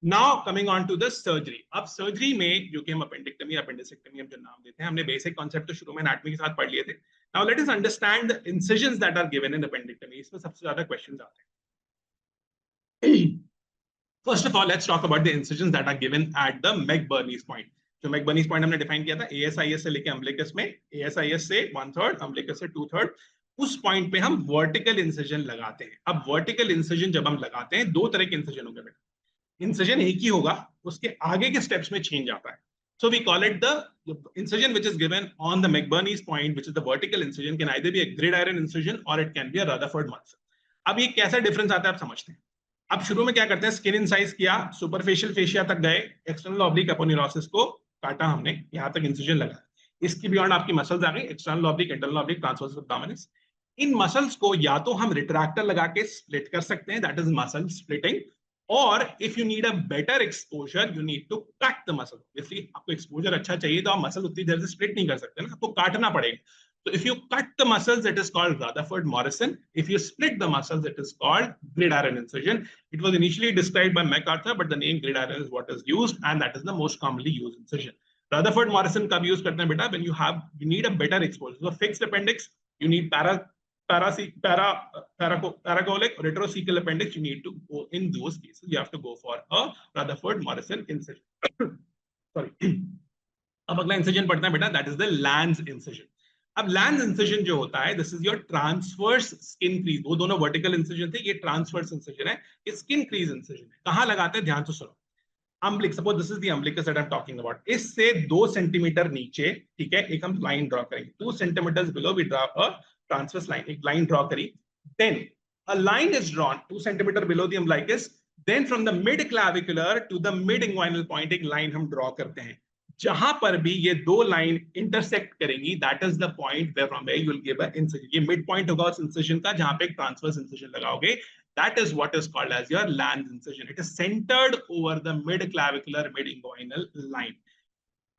Now coming on to the surgery. अब surgery में जो कि हम appendectomy, appendicectomy हम जो नाम देते हैं, हमने basic concept तो शुरू में anatomy के साथ पढ़ लिए थे. Now let us understand the incisions that are given in appendectomy. इसमें सबसे ज्यादा questions आते हैं. First of all, let's talk about the incisions that are given at the McBurney's point. जो McBurney's point हमने define किया था, ASIS से लेके umbilicus में, ASIS से 1/3, umbilicus से 2/3, उस पॉइंट पे हम वर्टिकल इंसिजन लगाते हैं. अब वर्टिकल इंसिजन जब हम लगाते हैं, दो तरह के इंसिजन होंगे बेटा. इंसिजन एक ही होगा, उसके आगे के स्टेप्स में चेंज आता है. So we call it the incision which is given on the McBurney's point, which is the vertical incision, can either be a gridiron incision or it can be a Rutherford Marcel. अब ये कैसा difference आता है आप समझते हैं. अब शुरू में क्या करते हैं, स्किन इंसाइज किया, सुपरफिशियल फेशिया तक गए, एक्सटर्नल ऑब्लिक अपोन्यूरोसिस को काटा हमने, यहां तक इंसिजन लगा. इसकी बियॉन्ड आपकी मसल्स आ गई, external oblique, internal oblique, transversus abdominis. इन मसल्स को या तो हम रिट्रैक्टर लगा के स्प्लिट कर सकते हैं, that is muscle splitting. Or if you need a better exposure, you need to cut the muscle. Obviously, आपको exposure अच्छा चाहिए तो आप मसल उतनी देर से split नहीं कर सकते ना, आपको काटना पड़ेगा. So if you cut the muscles, it is called Rutherford Morrison. If you split the muscles, it is called gridiron incision. It was initially described by MacArthur, but the name gridiron is what is used, and that is the most commonly used incision. Rutherford Morrison कब use करते हैं बेटा? When you need a better exposure. So fixed appendix, you need paragolic or retrocecal appendix, you need to go in those cases. You have to go for a Rutherford Morrison incision. Sorry. अब अगला incision पढ़ना है बेटा, that is the Lanz incision. अब Lanz incision जो होता है, this is your transverse skin crease. वो दोनों vertical incision थे, ये transverse incision है, ये skin crease incision है. कहाँ लगाते हैं, ध्यान से सुनो. Umbilic, suppose this is the umbilicus that I'm talking about. इससे 2 सेंटीमीटर नीचे, ठीक है, एक हम लाइन ड्रॉ करेंगे. 2 centimeters below we draw a transverse line, एक लाइन ड्रॉ करी. Then a line is drawn 2 centimeter below the umbilicus. Then from the mid clavicular to the mid inguinal point एक line हम draw करते हैं. जहां पर भी ये दो लाइन इंटरसेक्ट करेंगी, that is the point where from where you will give an incision. ये मिड पॉइंट होगा उस इंसिजन का जहां पे एक ट्रांसवर्स इंसिजन लगाओगे. That is what is called as your Lanz incision. It is centered over the mid clavicular mid inguinal line.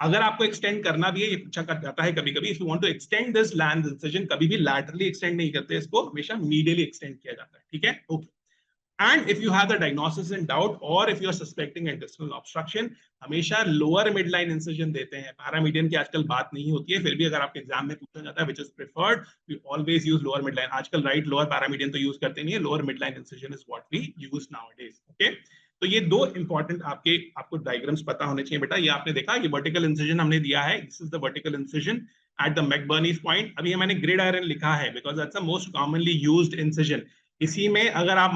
अगर आपको एक्सटेंड करना भी है, ये पूछा जाता है कभी कभी, if you want to extend this Lanz incision, कभी भी laterally extend नहीं करते इसको, हमेशा medially extend किया जाता है. ठीक है, okay. And if you have the diagnosis in doubt or if you are suspecting intestinal obstruction, हमेशा lower midline incision देते हैं. पैरामीडियन की आजकल बात नहीं होती है, फिर भी अगर आपके एग्जाम में पूछा जाता है which is preferred, we always use lower midline. आजकल right lower पैरामीडियन तो यूज करते नहीं है, lower midline incision is what we use nowadays. Okay, तो ये दो इंपॉर्टेंट आपको डायग्राम्स पता होने चाहिए बेटा. ये आपने देखा, ये वर्टिकल इंसिजन हमने दिया है, this is the vertical incision at the McBurney's point. अभी मैंने ग्रिडायरन लिखा है because that's the most commonly used incision. इसी में अगर आप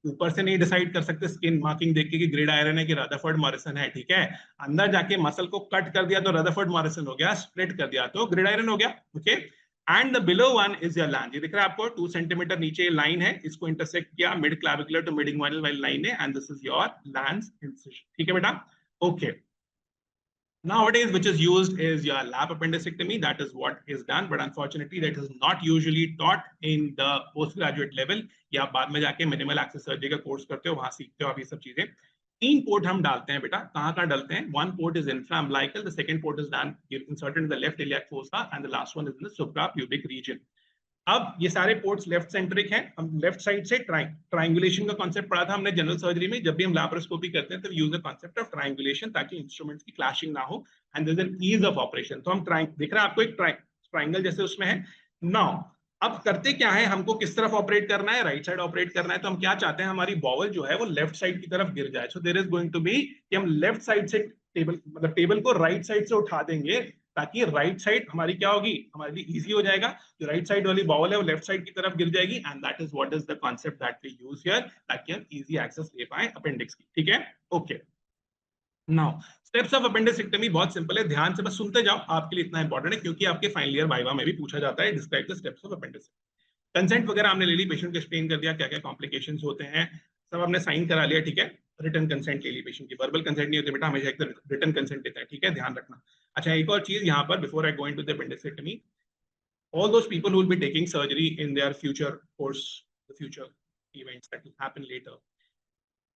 ऊपर से नहीं डिसाइड कर सकते स्किन मार्किंग देख के कि ग्रिडायरन है कि रदरफोर्ड मॉरिसन है, ठीक है, अंदर जाके मसल को कट कर दिया तो रदरफोर्ड मॉरिसन हो गया, स्प्लिट कर दिया तो ग्रिडायरन हो गया. Okay, and the below one is your Lange. ये दिख रहा है आपको 2 सेंटीमीटर नीचे लाइन है, इसको इंटरसेक्ट किया mid clavicular to mid inguinal वाली लाइन है, and this is your Lanz incision. ठीक है बेटा, okay. Nowadays, which is used is your lap appendicectomy. That is what is done, but unfortunately, that is not usually taught in the postgraduate level. या बाद में जाके minimal access surgery का course करते हो, वहां सीखते हो आप ये सब चीजें. 3 पोर्ट हम डालते हैं बेटा. कहाँ डालते हैं? One port is infraumbilical, the second port is done inserted in the left iliac fossa, and the last one is in the suprapubic region. अब ये सारे पोर्ट्स लेफ्ट सेंट्रिक हैं. हम लेफ्ट साइड से ट्रायंगुलेशन का कॉन्सेप्ट पढ़ा था हमने जनरल सर्जरी में. जब भी हम लैप्रोस्कोपी करते हैं तो use the concept of triangulation ताकि इंस्ट्रूमेंट्स की क्लैशिंग ना हो and there is an ease of operation. तो हम दिख रहा है आपको एक ट्रायंगल जैसे उसमें है. नाउ अब करते क्या है, हमको किस तरफ ऑपरेट करना है, राइट साइड ऑपरेट करना है, तो हम क्या चाहते हैं, हमारी बॉवल जो है वो लेफ्ट साइड की तरफ गिर जाए। So there is going to be कि हम लेफ्ट साइड से टेबल, मतलब टेबल को राइट साइड से उठा देंगे, ताकि राइट साइड हमारी क्या होगी, हमारे लिए इजी हो जाएगा। जो राइट साइड वाली बॉवल है वो लेफ्ट साइड की तरफ गिर जाएगी, and that is what is the concept that we use here, ताकि हम इजी एक्सेस ले पाए अपेंडिक्स की। ठीक है, ओके। नाउ स्टेप्स ऑफ अपेंडिसेक्टमी बहुत सिंपल है, ध्यान से बस सुनते जाओ, आपके लिए इतना इंपॉर्टेंट है क्योंकि आपके फाइनल ईयर वाइवा में भी पूछा जाता है, describe the steps of appendicectomy. Consent वगैरह हमने ले ली, पेशेंट को एक्सप्लेन कर दिया क्या क्या कॉम्प्लिकेशंस होते हैं, सब हमने साइन करा लिया। ठीक है, रिटन कंसेंट ले ली पेशेंट की, वर्बल कंसेंट नहीं होती बेटा, हमेशा एक रिटन कंसेंट देता है। ठीक है, ध्यान रखना। अच्छा, एक और चीज यहाँ पर, before I go into the appendicectomy, all those people who will be taking surgery in their future course, the future events that will happen later,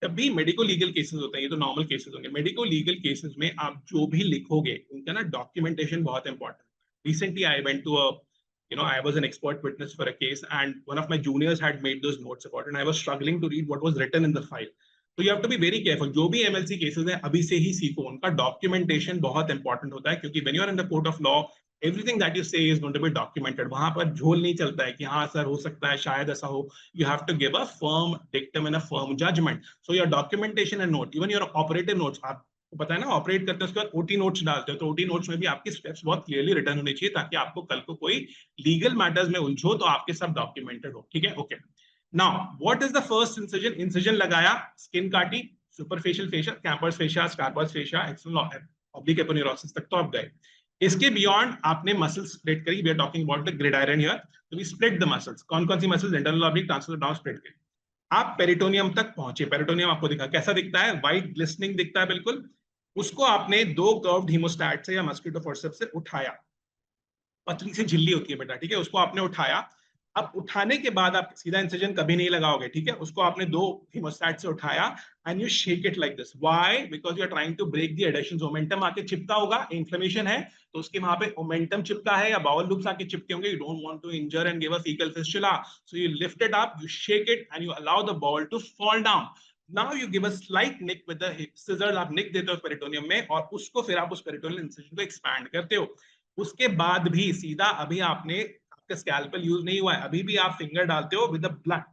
जब भी मेडिको लीगल केसेस होते हैं, ये तो नॉर्मल केसेस होंगे, मेडिको लीगल केसेस में आप जो भी लिखोगे उनका ना डॉक्यूमेंटेशन बहुत इंपॉर्टेंट है। Recently I went to a I was an expert witness for a case, and one of my juniors had made those notes about it, and I was struggling to read what was written in the file. So you have to be very careful. जो भी MLC cases हैं अभी से ही सीखो, उनका documentation बहुत important होता है, क्योंकि when you are in the court of law, everything that you say is going to be documented. वहां पर झोल नहीं चलता है कि हाँ सर हो सकता है, शायद ऐसा हो. You have to give a firm dictum and a firm judgment. So your documentation and note, even your operative notes, आप पता है ना, ऑपरेट करते हैं उसके बाद ओटी नोट्स डालते हो, तो ओटी नोट्स में भी आपकी स्टेप्स बहुत क्लियरली रिटर्न होनी चाहिए, ताकि आपको कल को कोई लीगल मैटर्स में उलझो तो आपके सब डॉक्यूमेंटेड हो। ठीक है, okay. Now what is the first incision? Incision लगाया, स्किन काटी, superficial fascia, Camper's fascia, Scarpa's fascia, external oblique aponeurosis तक तो आप गए। इसके बियॉन्ड आपने मसल्स स्प्लिट करी, we are talking about the gridiron here, तो वी स्प्लिट द मसल्स। कौन कौन सी muscles? Internal oblique, transverse down split करी। आप पेरिटोनियम तक पहुंचे, पेरिटोनियम आपको दिखा, कैसा दिखता है? व्हाइट ग्लिस्टनिंग दिखता है बिल्कुल। उसको आपने दो कर्व्ड हीमोस्टैट से या मस्किटो फोर्सेप्स से उठाया, पतली सी झिल्ली होती है बेटा, ठीक है, उसको आपने उठाया। अब उठाने के बाद आप सीधा इंसिजन कभी नहीं लगाओगे, ठीक है, उसको आपने दो हीमोस्टैट से उठाया, and you shake it like this. Why? Because you are trying to break the adhesion. Omentum आके चिपका होगा, इन्फ्लेमेशन है तो उसके वहां पे मोमेंटम चिपका है, या बाउल लूप्स आके चिपके होंगे, you don't want to injure and give a faecal fistula, so you lift it up, you shake it and you allow the bowel to fall down. Now you give a slight nick with the scissors, आप निक देते हो peritoneum में, और उसको फिर आप उस peritoneal incision को एक्सपैंड करते हो। उसके बाद भी सीधा अभी आपने, आपका स्कैल्पेल यूज नहीं हुआ है, अभी भी आप फिंगर डालते हो विद द ब्लंट।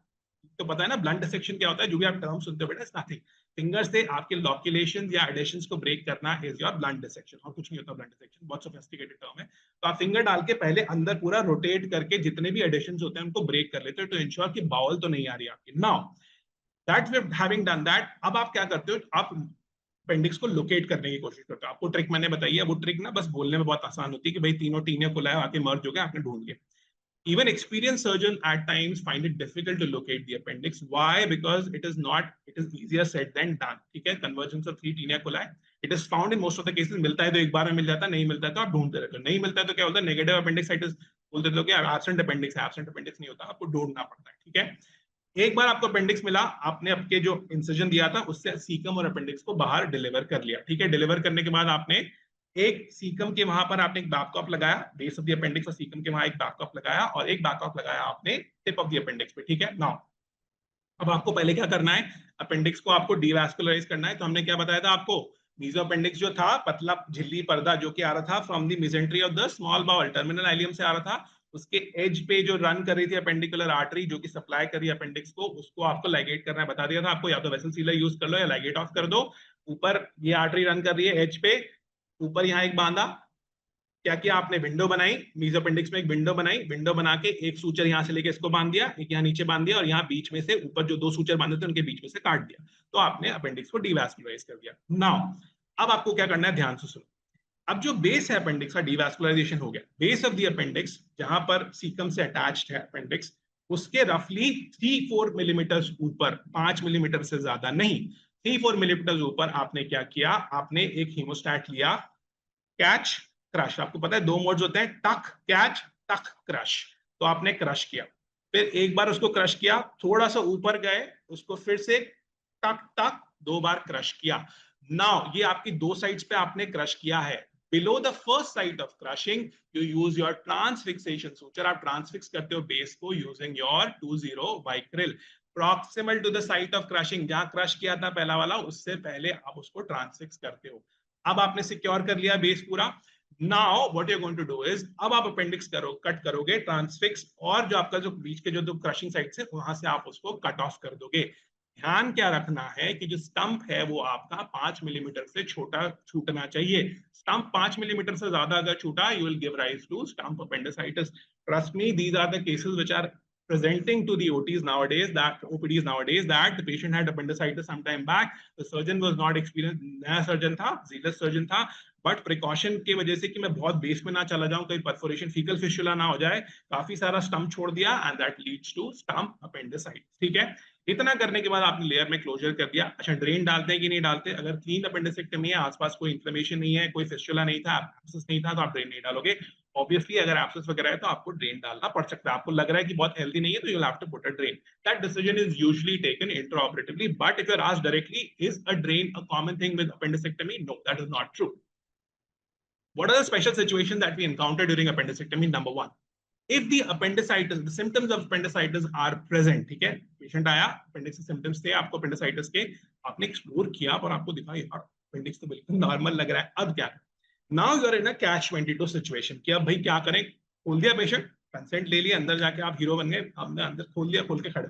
तो पता है ना ब्लंट डिसेक्शन क्या होता है, जो भी आप टर्म सुनते हो बेटा, इट्स नथिंग, फिंगर से आपके लॉक्यूलेशन या एडिशंस को ब्रेक करना इज योर ब्लंट डिसेक्शन, और कुछ नहीं होता ब्लंट डिसेक्शन, बहुत सोफिस्टिकेटेड टर्म है। तो आप फिंगर डाल के पहले अंदर पूरा रोटेट करके जितने भी एडिशंस होते हैं उनको ब्रेक कर लेते हो, तो इंश्योर कि बाउल तो नहीं आ रही आपकी। Now that we having done that, अब आप क्या करते हो, आप अपेंडिक्स को लोकेट करने की कोशिश करते हो। आपको ट्रिक मैंने बताई है, वो ट्रिक ना बस बोलने में बहुत आसान होती है कि भाई तीनों टीने को लाया, आके मर्ज हो गया, आपने ढूंढ लिया। Even experienced surgeon at times find it difficult to locate the appendix. Why? Because it is easier said than done. ठीक है, convergence of 3 tinea coli. It is found in most of the cases. मिलता है तो एक बार में मिल जाता है, नहीं मिलता है तो आप ढूंढते रहते हो। नहीं मिलता है तो क्या होता है, नेगेटिव अपेंडिक्साइटिस बोल देते हो कि absent appendix है, absent appendix नहीं होता, आपको ढूंढना पड़ता है। ठीक है, एक बार आपको अपेंडिक्स मिला, आपने आपके जो इंसिजन दिया था उससे सीकम और अपेंडिक्स को बाहर डिलीवर कर लिया। ठीक है, डिलीवर करने के बाद आपने एक सीकम के वहां पर आपने एक बैकअप लगाया, बेस ऑफ द अपेंडिक्स और सीकम के वहां एक बैकअप लगाया, और एक बैकअप लगाया आपने टिप ऑफ द अपेंडिक्स पे। ठीक है, नाउ अब आपको पहले क्या करना है, अपेंडिक्स को आपको डीवैस्कुलराइज करना है। तो हमने क्या बताया था आपको, मीजो अपेंडिक्स जो था, पतला झिल्ली पर्दा जो कि आ रहा था from the mesentery of the small bowel, terminal ileum से आ रहा था, उसके एज पे जो रन कर रही थी अपेंडिकुलर आर्टरी जो कि सप्लाई कर रही है अपेंडिक्स को, उसको आपको लाइगेट करना है। बता दिया था आपको, या तो वेसल सीलर यूज कर लो या लाइगेट ऑफ कर दो। ऊपर ये आर्टरी रन कर रही है एज पे, ऊपर यहाँ एक बांधा, क्या किया आपने, विंडो बनाई, मीजोपेंडिक्स में एक विंडो बनाई, विंडो बना के एक सूचर यहाँ से लेके इसको बांध दिया, एक यहाँ नीचे बांध दिया, और यहाँ बीच में से ऊपर जो दो सूचर बांधे थे उनके बीच में से काट दिया, तो आपने अपेंडिक्स को डीवैस्कुलराइज कर दिया। नाउ अब आपको क्या करना है, ध्यान से सुनो। अब जो बेस है अपेंडिक्स का, डीवैस्कुलराइजेशन हो गया, बेस ऑफ द अपेंडिक्स जहां पर सीकम से अटैच्ड है अपेंडिक्स, उसके रफली 3-4 मिलीमीटर ऊपर, 5 मिलीमीटर से ज्यादा नहीं, 3-4 मिलीमीटर ऊपर आपने क्या किया, आपने एक हीमोस्टैट लिया, कैच क्रश, आपको पता है दो मोड्स होते हैं, टक कैच, टक क्रश, तो आपने क्रश किया, फिर एक बार उसको क्रश किया, थोड़ा सा ऊपर गए, उसको फिर से टक टक 2 बार क्रश किया। नाउ ये आपकी दो साइड्स पे आपने क्रश किया है। Below the first side of crushing you use your transfixation suture, आप ट्रांसफिक्स करते हो बेस को using your 20 Vicryl proximal to the site of crushing, जहां क्रश किया था पहला वाला, उससे पहले आप उसको ट्रांसफिक्स करते हो। अब आपने सिक्योर कर लिया बेस पूरा। Now what you are going to do is, अब आप अपेंडिक्स कट करोगे ट्रांसफिक्स, और जो आपका जो बीच के जो क्रशिंग साइड है वहां से आप उसको कट ऑफ कर दोगे। ध्यान क्या रखना है कि जो स्टंप है वो आपका 5 मिलीमीटर से छोटा छूटना चाहिए। स्टंप 5 मिलीमीटर से ज्यादा अगर छूटा, you will give rise to stump appendicitis. Trust me, these are the cases which are presenting to the OTs nowadays, that OPDs nowadays, that the patient had appendicitis some time back. The surgeon was not experienced, नया surgeon था, zealous surgeon था, but precaution की वजह से कि मैं बहुत base में ना चला जाऊं, कोई परफोरेशन फीकल फिस्टुला ना हो जाए, काफी सारा स्टंप छोड़ दिया, and that leads to stump appendicitis. ठीक है, इतना करने के बाद आपने लेयर में क्लोजर कर दिया। अच्छा, ड्रेन डालते हैं कि नहीं डालते? अगर क्लीन अपेंडिसेक्टमी है, आसपास कोई इन्फ्लेमेशन नहीं है, कोई फिस्टुला नहीं था, एब्सेस नहीं था, तो आप ड्रेन नहीं डालोगे। ऑब्वियसली अगर एब्सेस वगैरह है तो आपको ड्रेन डालना पड़ सकता है। आपको लग रहा है कि बहुत हेल्दी नहीं है, तो you will have to put a drain. That decision is usually taken intraoperatively, but if you are asked directly is a drain a common thing with appendicectomy, no, that is not true. What are the special situations that we encounter during appendectomy? Number one, if the appendicitis, the symptoms of appendicitis are present, ठीक है, patient आया, appendix symptoms थे आपको appendicitis के, आपने explore किया और आपको दिखा यार अपेंडिक्स तो बिल्कुल नॉर्मल लग रहा है, अब क्या करें? Now you are in a catch 22 situation कि अब भाई क्या करें? खोल दिया पेशेंट, कंसेंट ले लिया, अंदर जाके आप हीरो बन गए, आपने अंदर खोल दिया, खोल के खड़े,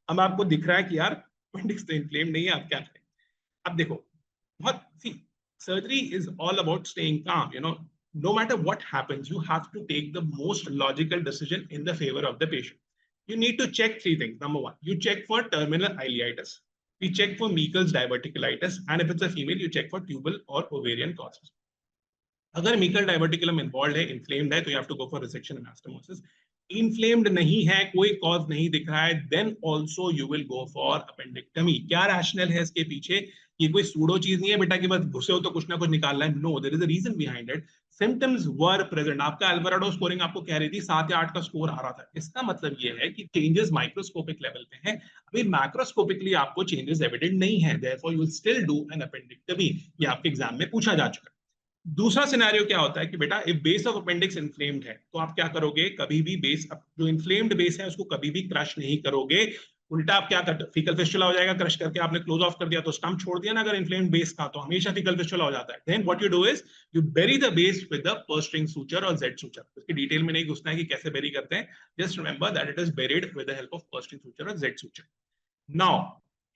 अब आपको दिख रहा है कि यार अपेंडिक्स तो इन्फ्लेम नहीं है, आप क्या करें? अब देखो, बहुत सी surgery is all about staying calm, you know, no matter what happens, you have to take the most logical decision in the favor of the patient. You need to check three things. Number one, you check for terminal ileitis, we check for Meckel's diverticulitis, and if it's a female, you check for tubal or ovarian causes. अगर Meckel diverticulum involve है, inflamed है, तो you have to go for resection anastomosis. Inflamed नहीं है, कोई cause नहीं दिख रहा है, then also you will go for appendectomy. क्या रैशनल है इसके पीछे? ये कोई सूडो चीज नहीं है बेटा कि बस घुसे हो तो कुछ ना कुछ निकालना है। No, there is a reason behind it. Symptoms were present. आपका अल्वाराडो स्कोरिंग आपको कह रही थी 7 या 8 का स्कोर आ रहा था, इसका मतलब ये है कि चेंजेस माइक्रोस्कोपिक लेवल पे हैं, अभी मैक्रोस्कोपिकली आपको चेंजेस एविडेंट नहीं है, therefore you will still do an appendectomy. ये आपके एग्जाम में पूछा जा चुका है। दूसरा सिनेरियो क्या होता है कि बेटा if base of appendix inflamed है, तो आप क्या करोगे? कभी भी बेस, जो इन्फ्लेम्ड बेस है उसको कभी भी क्रश नहीं करोगे, उल्टा आप क्या करते? फीकल फिस्टुला हो जाएगा, क्रश करके आपने क्लोज ऑफ कर दिया तो स्टंप छोड़ दिया ना, अगर इन्फ्लेम्ड बेस का, तो हमेशा फीकल फिस्टुला हो जाता है। Then what you do is you bury the base with the purse string suture और जेड सूचर। इसकी डिटेल में नहीं घुसना है कि कैसे बेरी करते हैं, just remember that it is buried with the help of purse string suture और जेड सूचर। नाउ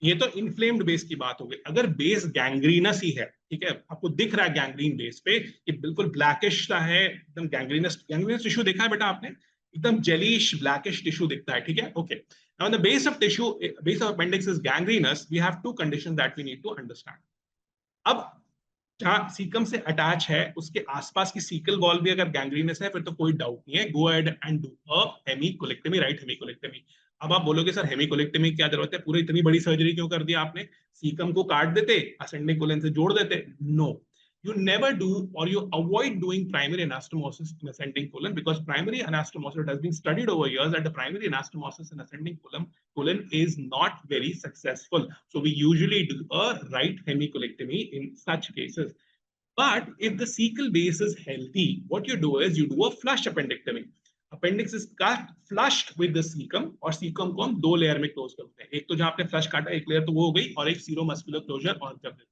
ये तो इन्फ्लेम्ड बेस की बात हो गई। अगर बेस गैंग्रीनस ही है, ठीक है, आपको दिख रहा है गैंग्रीन बेस पे कि बिल्कुल ब्लैकिश सा है, एकदम गैंग्रीनस टिश्यू देखा है बेटा आपने? एकदम जेलिश ब्लैकिश टिश्यू दिखता है, ठीक है, okay. Now the base of tissue, base of appendix is gangrenous, we have two conditions that we need to understand. अब जहां सीकम से अटैच है उसके आसपास की सीकल वॉल भी अगर गैंग्रीनस है, फिर तो कोई डाउट नहीं है, go ahead and do a hemicolectomy, right hemicolectomy. अब आप बोलोगे सर हेमिकोलेक्टमी की क्या जरूरत है, पूरी इतनी बड़ी सर्जरी क्यों कर दिया आपने? सीकम को काट देते, असेंडिंग कोलन से जोड़ देते। No, you never do or you avoid doing primary anastomosis in ascending colon, because primary anastomosis, it has been studied over years that the primary anastomosis in ascending colon is not very successful. So we usually do a right hemicolectomy in such cases. But if the cecal base is healthy, what you do is you do a flush appendectomy. Appendix is cut flushed with the cecum, और cecum को हम 2 layer में close करते हैं। एक तो जहां आपने फ्लश काटा, एक लेयर तो वो हो गई, और एक सीरोमस्कुलर क्लोजर और कर देते हैं।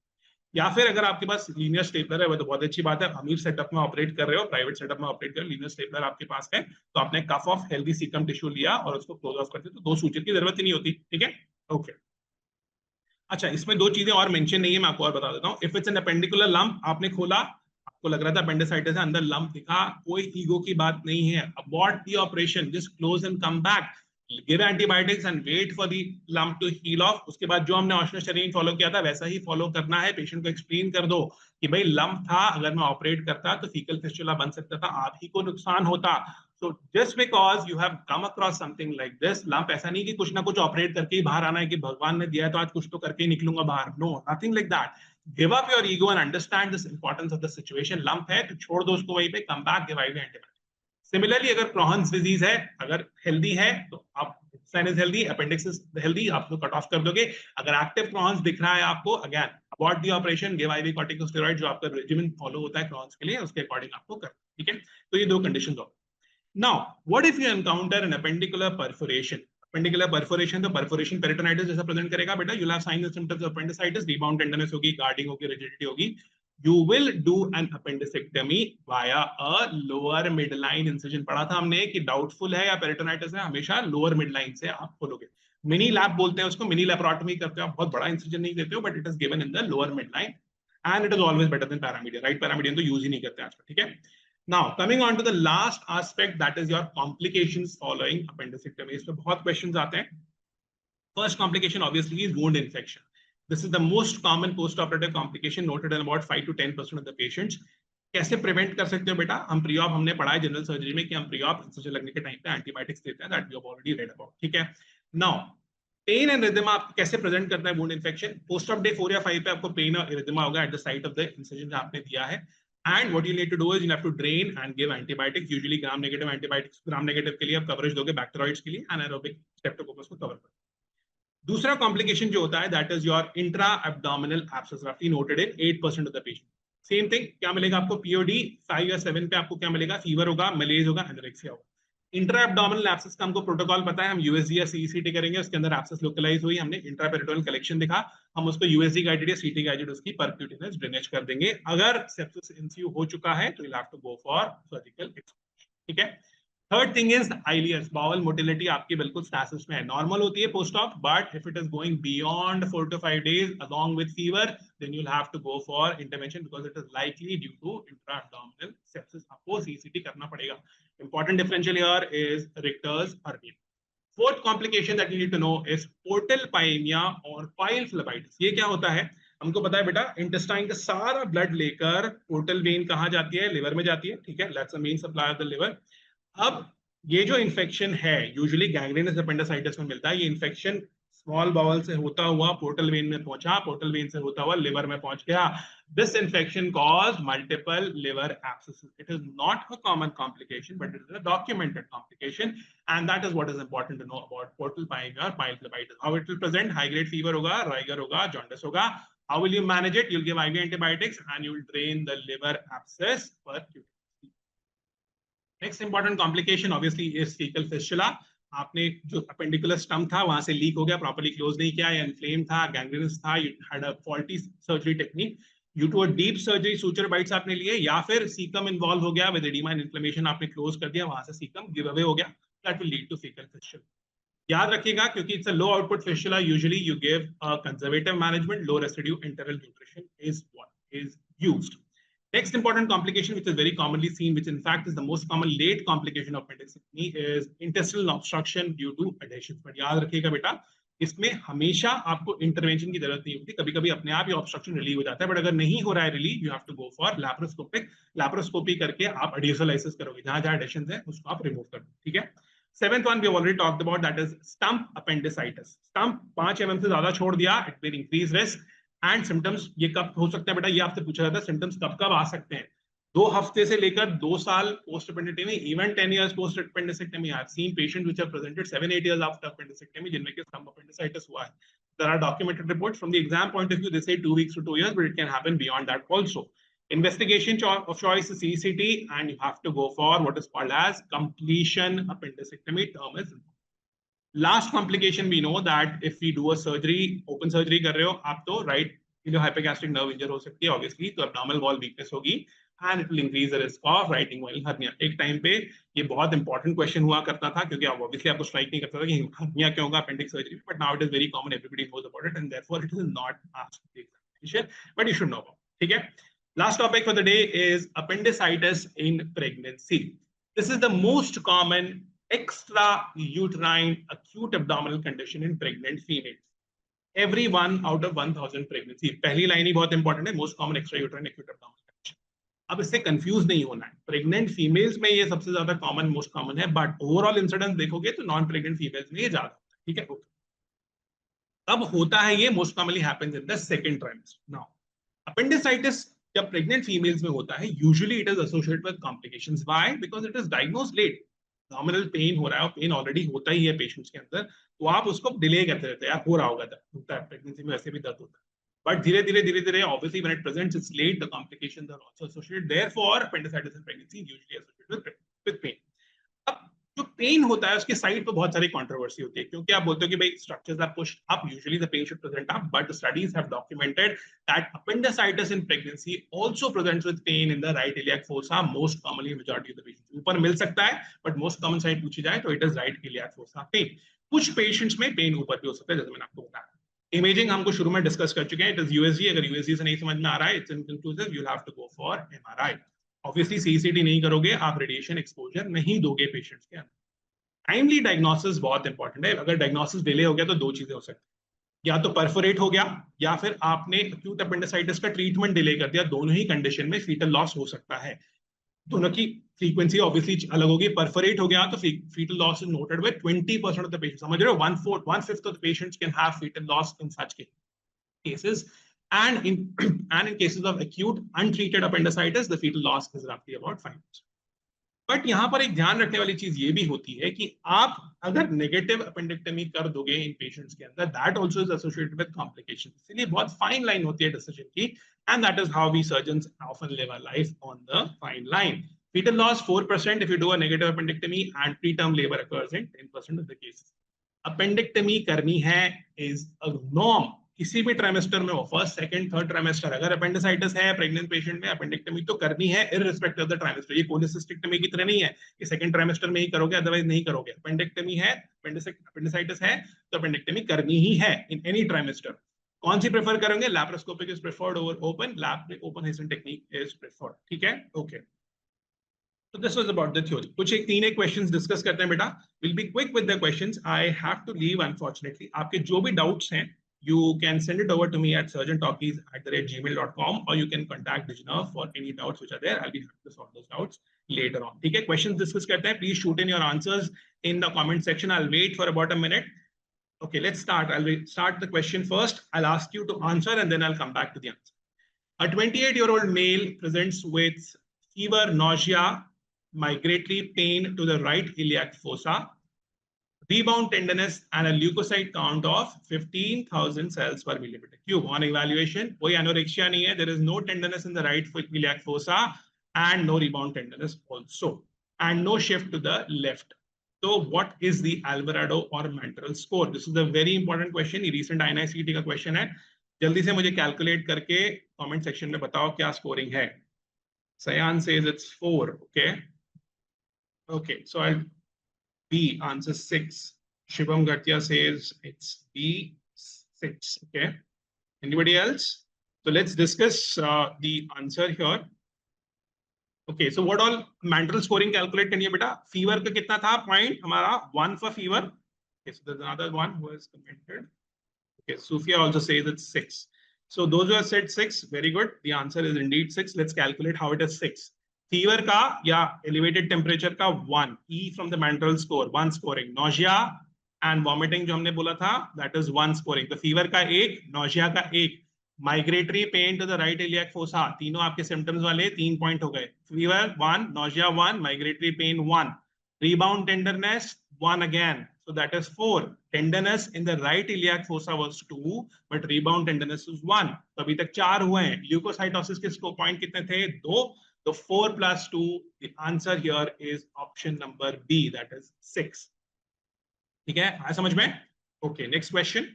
या फिर अगर आपके पास लीनियर स्टेपलर है, वो तो बहुत अच्छी बात है, अमीर सेटअप में ऑपरेट कर रहे हो, प्राइवेट सेटअप में ऑपरेट कर रहे हो, लीनियर स्टेपलर आपके पास है, तो आपने कफ ऑफ हेल्दी सीकम टिश्यू लिया और उसको क्लोज ऑफ करते, तो 2 सूचर की जरूरत ही नहीं होती, ठीक है, ओके। अच्छा, इसमें 2 चीजें और मेंशन नहीं है, मैं आपको और बता देता हूँ। If it's an appendicular lump, आपने खोला, आपको लग रहा था अपेंडिसाइटिस है, अंदर लंप दिखा, कोई ईगो की बात नहीं है, abort the operation, just close and come back, give antibiotics and wait for the lump to heal off. उसके बाद जो हमने ऑस्टियोस्टेरीन फॉलो किया था वैसा ही फॉलो करना है। पेशेंट को एक्सप्लेन कर दो कि भाई लंप था, अगर मैं ऑपरेट करता तो फीकल फिस्टुला बन सकता था, आप ही को नुकसान होता। So just because you have come across something like this, lump ऐसा नहीं कि कुछ ना कुछ ऑपरेट करके ही बाहर आना है, कि भगवान ने दिया है तो आज कुछ तो करके ही निकलूंगा बाहर। No, nothing like that. Give up your ego and understand this importance of the situation. Lump है तो छोड़ दो उसको वहीं पे, come back, give IV antibiotic. Similarly, अगर Crohn's disease है, अगर healthy है तो आप sign is healthy, appendix is healthy, आप उसको कट ऑफ कर दोगे। अगर active Crohn's दिख रहा है आपको, again abort the operation, give IV corticosteroid, जो आपका regimen follow होता है Crohn's के लिए, उसके अकॉर्डिंग आपको करना, ठीक है। तो ये 2 कंडीशंस हो। Now, what if you encounter an appendicular perforation? Appendicular perforation, तो perforation peritonitis जैसा प्रेजेंट करेगा बेटा, you'll have signs and symptoms of appendicitis, rebound tenderness होगी, guarding होगी, rigidity होगी। you will do an appendectomy via a lower midline incision. पढ़ा था हमने कि डाउटफुल है या पेरिटोनाइटिस है, हमेशा लोअर मिडलाइन से आप खोलोगे. मिनी लैप बोलते हैं उसको, मिनी लैप्रोटमी करते हो आप, बहुत बड़ा इंसिजन नहीं देते हो, but it is given in the lower midline and it is always better than paramedian. Right, paramedian तो यूज ही नहीं करते आजकल. ठीक है, now coming on to the last aspect, that is your complications following appendicectomy. इस पे बहुत क्वेश्चंस आते हैं. First complication obviously is wound infection. This is the most common post-operative complication noted in about 5 to 10% of the patients. कैसे prevent कर सकते हो बेटा? हम प्री-ऑप हमने पढ़ा है जनरल सर्जरी में कि हम प्री-ऑप इंसिजन लगने के टाइम पे एंटीबायोटिक्स देते हैं, that we have already read about. ठीक है, नाउ पेन एंड इरिथमा आपको कैसे प्रेजेंट करता है wound infection? Post op day 4 या 5 पे आपको पेन और इरिथमा होगा at the site of the incision जो आपने दिया है. And what you need to do is you have to drain and give antibiotics. Usually gram negative antibiotics, gram negative के लिए आप कवरेज दोगे बैक्टीरियोइड्स के लिए, एनाएरोबिक स्ट्रेप्टोकोकस को कवर करोगे. दूसरा कॉम्प्लिकेशन जो होता है that is your intra abdominal abscess, रफली noted in 8% of the patient. Same thing, क्या मिलेगा आपको? पीओडी 5 या 7 पे आपको क्या मिलेगा? फीवर होगा, मलेज होगा, एनोरेक्सिया होगा. इंट्रा एब्डोमिनल एब्सेस का हमको प्रोटोकॉल पता है, हम यूएसजी या सीईसीटी करेंगे, उसके अंदर एब्सेस लोकलाइज हुई, हमने इंट्रापेरिटोरल कलेक्शन दिखा, हम उसको यूएसजी गाइडेड या सीटी गाइडेड उसकी परक्यूटेनियस ड्रेनेज कर देंगे. अगर सेप्सिस इंस्यू हो चुका है तो you have to go for surgical exclusion. ठीक है, third thing is ileus. Bowel motility आपकी बिल्कुल स्टैसिस में है, नॉर्मल होती है post op, but if it is going beyond 4 to 5 days along with fever, then you'll have to go for intervention because it is likely due to intra-abdominal sepsis. आपको CCT करना पड़ेगा. Important differential here is Richter's hernia. Fourth complication that you need to know is portal pyemia or pile phlebitis. ये क्या होता है? हमको पता है बेटा, इंटेस्टाइन का सारा ब्लड लेकर पोर्टल वेन कहाँ जाती है? लिवर में जाती है. ठीक है, that's the main supply of the liver. अब ये जो इन्फेक्शन है यूजुअली गैंग्रीनस अपेंडिसाइटिस में मिलता है. ये इन्फेक्शन स्मॉल बाउल से होता हुआ पोर्टल वेन में पहुंचा, पोर्टल वेन से होता हुआ लिवर में पहुंच गया. This infection cause multiple liver abscesses. It is not a common complication but it is a documented complication and that is what is important to know about portal pyaemia or pylephlebitis. How it will present? High grade fever होगा, rigor होगा, jaundice होगा. How will you manage it? you'll give IV antibiotics and you will drain the liver abscess percutaneously. Next important complication obviously is faecal fistula. आपने जो appendicular stump था वहां से leak हो गया, प्रॉपर्ली क्लोज नहीं किया, या इन्फ्लेम था, गैंग्रीनस था, you had a faulty surgery technique, due to a deep surgery suture bites आपने लिए, या फिर सीकम इन्वॉल्व हो गया विद एडिमा एंड इन्फ्लेमेशन, आपने क्लोज कर दिया, वहां से सीकम गिव अवे हो गया, that will lead to faecal fistula. याद रखिएगा क्योंकि it's a low output fistula, usually you give a conservative management, low residue interval nutrition is what is used. Next important complication, which is very commonly seen, which in fact is the most common late complication of appendectomy, is intestinal obstruction due to adhesions. But याद रखिएगा बेटा, इसमें हमेशा आपको intervention की जरूरत नहीं होती. कभी कभी अपने आप ही ऑब्स्ट्रक्शन रिलीव हो जाता है, बट अगर नहीं हो रहा है relieve, you have to go for laparoscopic. Laparoscopy करके आप एडिशनलाइसिस करोगे, जहां जहां एडिशंस है उसको आप रिमूव कर दो. ठीक है, seventh one we have already talked about, that is stump appendicitis. Stump 5 mm से ज्यादा छोड़ दिया, it will increase risk. And symptoms ये कब हो सकता है बेटा? ये आपसे पूछा जाता है, सिम्टम्स कब कब आ सकते हैं? 2 हफ्ते से लेकर 2 साल post appendicectomy, even 10 years post appendicectomy. I have seen patients which have presented 7-8 years after appendicectomy जिनमें के स्टम्प अपेंडिसाइटिस हुआ है. There are documented reports from the exam point of view, they say 2 weeks to 2 years, but it can happen beyond that also. Investigation of choice is CCT and you have to go for what is called as completion appendicectomy. Term is important. Last complication we know that if we do a surgery, open surgery कर रहे हो आप तो right hypogastric nerve injury हो सकती है obviously, तो abdominal wall weakness होगी and it will increase the risk of right inguinal hernia. एक टाइम पे ये बहुत इंपॉर्टेंट क्वेश्चन हुआ करता था क्योंकि obviously आपको स्ट्राइक नहीं करता था कि hernia क्यों होगा appendix surgery, but now it is very common, everybody knows about it and therefore it is not asked in the examination, but you should know about it. ठीक है, last topic for the day is appendicitis in pregnancy. This is the most common extrauterine acute abdominal condition in pregnant females. Every 1 out of 1000 pregnancy. पहली line ही बहुत important है, most common extrauterine acute abdominal condition. अब इससे confuse नहीं होना है, pregnant females में ये सबसे ज्यादा कॉमन, मोस्ट कॉमन है, बट ओवरऑल इंसिडेंस देखोगे तो नॉन प्रेग्नेंट फीमेल्स में ये ज्यादा होता है. ठीक है, अब होता है ये most commonly happens in the second trimester. Now appendicitis जब प्रेग्नेंट फीमेल्स में होता है, usually it is associated with complications. Why? Because it is diagnosed late. Nominal pain हो रहा है और पेन ऑलरेडी होता ही है पेशेंट्स के अंदर, तो आप उसको डिले करते रहते हैं, यार हो रहा होगा, दर्द होता है, प्रेगनेंसी में वैसे भी दर्द होता है, बट धीरे धीरे obviously when it presents it's late, the complications are also associated. Therefore appendicitis in pregnancy is usually associated with pain. अब जो पेन होता है उसकी साइड पे बहुत सारी कंट्रोवर्सी होती है, क्योंकि आप बोलते हो कि भाई structures are pushed up, usually the pain should present up, but studies have documented that appendicitis in pregnancy also presents with pain in the right iliac fossa, most commonly majority of the patients. ऊपर मिल सकता है but most common side पूछी जाए तो it is right iliac fossa pain. कुछ patients में pain ऊपर भी हो सकता है, जैसे मैंने आपको बताया. इमेजिंग हमको शुरू में डिस्कस कर चुके हैं, इट इज यूएसजी. अगर यूएसजी से नहीं समझ में आ रहा है, it's inconclusive, you have to go for MRI. Obviously CCT नहीं करोगे आप, रेडिएशन एक्सपोजर नहीं दोगे पेशेंट्स के अंदर. टाइमली डायग्नोसिस बहुत इंपॉर्टेंट है. अगर डायग्नोसिस डिले हो गया तो दो चीजें हो सकती है, या तो परफोरेट हो गया या फिर आपने एक्यूट अपेंडिसाइटिस का ट्रीटमेंट डिले कर दिया. दोनों ही कंडीशन में फीटल लॉस हो सकता है. दोनों की फ्रीक्वेंसी ऑब्वियसली अलग होगी. परफोरेट हो गया तो fetal loss is noted with 20% of the patients. समझ रहे हो, 1/5 of the patients can have fetal loss in such cases, and in cases of acute untreated appendicitis the fetal loss is roughly about 5%. But यहाँ पर एक ध्यान रखने वाली चीज ये भी होती है कि आप अगर नेगेटिव अपेंडिक्टमी कर दोगे इन पेशेंट्स के अंदर, that also is associated with complications. इसलिए बहुत फाइन लाइन होती है डिसीजन की, and that is how we surgeons often live our life on the fine line. Fetal loss 4% if you do a negative appendectomy, and preterm labor occurs in 10% of the cases. Appendectomy करनी है is a norm. किसी भी trimester में हो, first second third trimester, अगर appendicitis है pregnant patient में, अपेंडिक्टमी तो करनी है इररिस्पेक्टिव ऑफ द ट्राइमेस्टर. ये कोलिसिस्टेक्टमी की तरह नहीं है कि सेकंड ट्राइमेस्टर में ही करोगे अदरवाइज नहीं करोगे. अपेंडिक्टमी है, अपेंडिसाइटिस है तो अपेंडिक्टमी करनी ही है इन एनी ट्राइमेस्टर. कौन सी प्रेफर करेंगे? Laparoscopic is preferred over open, open Hasson technique is preferred. ठीक है, okay. So this was about the theory. कुछ एक तीन questions discuss करते हैं बेटा. We'll be quick with the questions. I have to leave unfortunately. आपके जो भी doubts हैं, you can send it over to me at surgeontalkies@gmail.com, or you can contact DigiNerve for any doubts which are there. I'll be happy to solve those doubts later on. ठीक है, questions discuss करते हैं. Please shoot in your answers in the comment section. I'll wait for about a minute. Okay, let's start. I'll start the question first. I'll ask you to answer and then I'll come back to the answer. A 28-year-old male presents with fever, nausea, migratory pain to the right iliac fossa, rebound tenderness, and a leukocyte count of 15,000 cells per millimeter cube. On evaluation, कोई anorexia नहीं है. There is no tenderness in the right iliac fossa and no rebound tenderness also, and no shift to the left. So what is the Alvarado or Mantel score? This is a very important question. ये recent INI-CET का question है. जल्दी से मुझे calculate करके comment section में बताओ क्या scoring है. Sayan says it's 4. Okay. Okay, so I'll B, answer 6. Shubham Gatia says it's B6. Okay. Anybody else? So let's discuss the answer here. Okay, so what all Mantel scoring calculate करनी है बेटा? Fever का कितना था point हमारा? 1 for fever. Okay, so there's another one who has commented. Okay, Sufia also says it's 6. So those who have said 6, very good. The answer is indeed 6. Let's calculate how it is 6. Fever का या elevated temperature का 1, E from the Mantel score 1 scoring. Nausea and vomiting जो हमने बोला था that is 1 scoring. तो fever का 1, nausea का 1, migratory pain to the right iliac fossa, तीनों आपके सिम्टम्स वाले 3 पॉइंट हो गए. Fever 1, nausea 1, migratory pain 1, rebound tenderness 1 again, so that is 4. Tenderness in the right iliac fossa was 2, but rebound tenderness is 1. तो अभी तक 4 हुए हैं. ल्यूकोसाइटोसिस के पॉइंट कितने थे? 2. So 4 plus 2, the answer here is option number B, that is 6. ठीक है, आया समझ में? Okay, next question.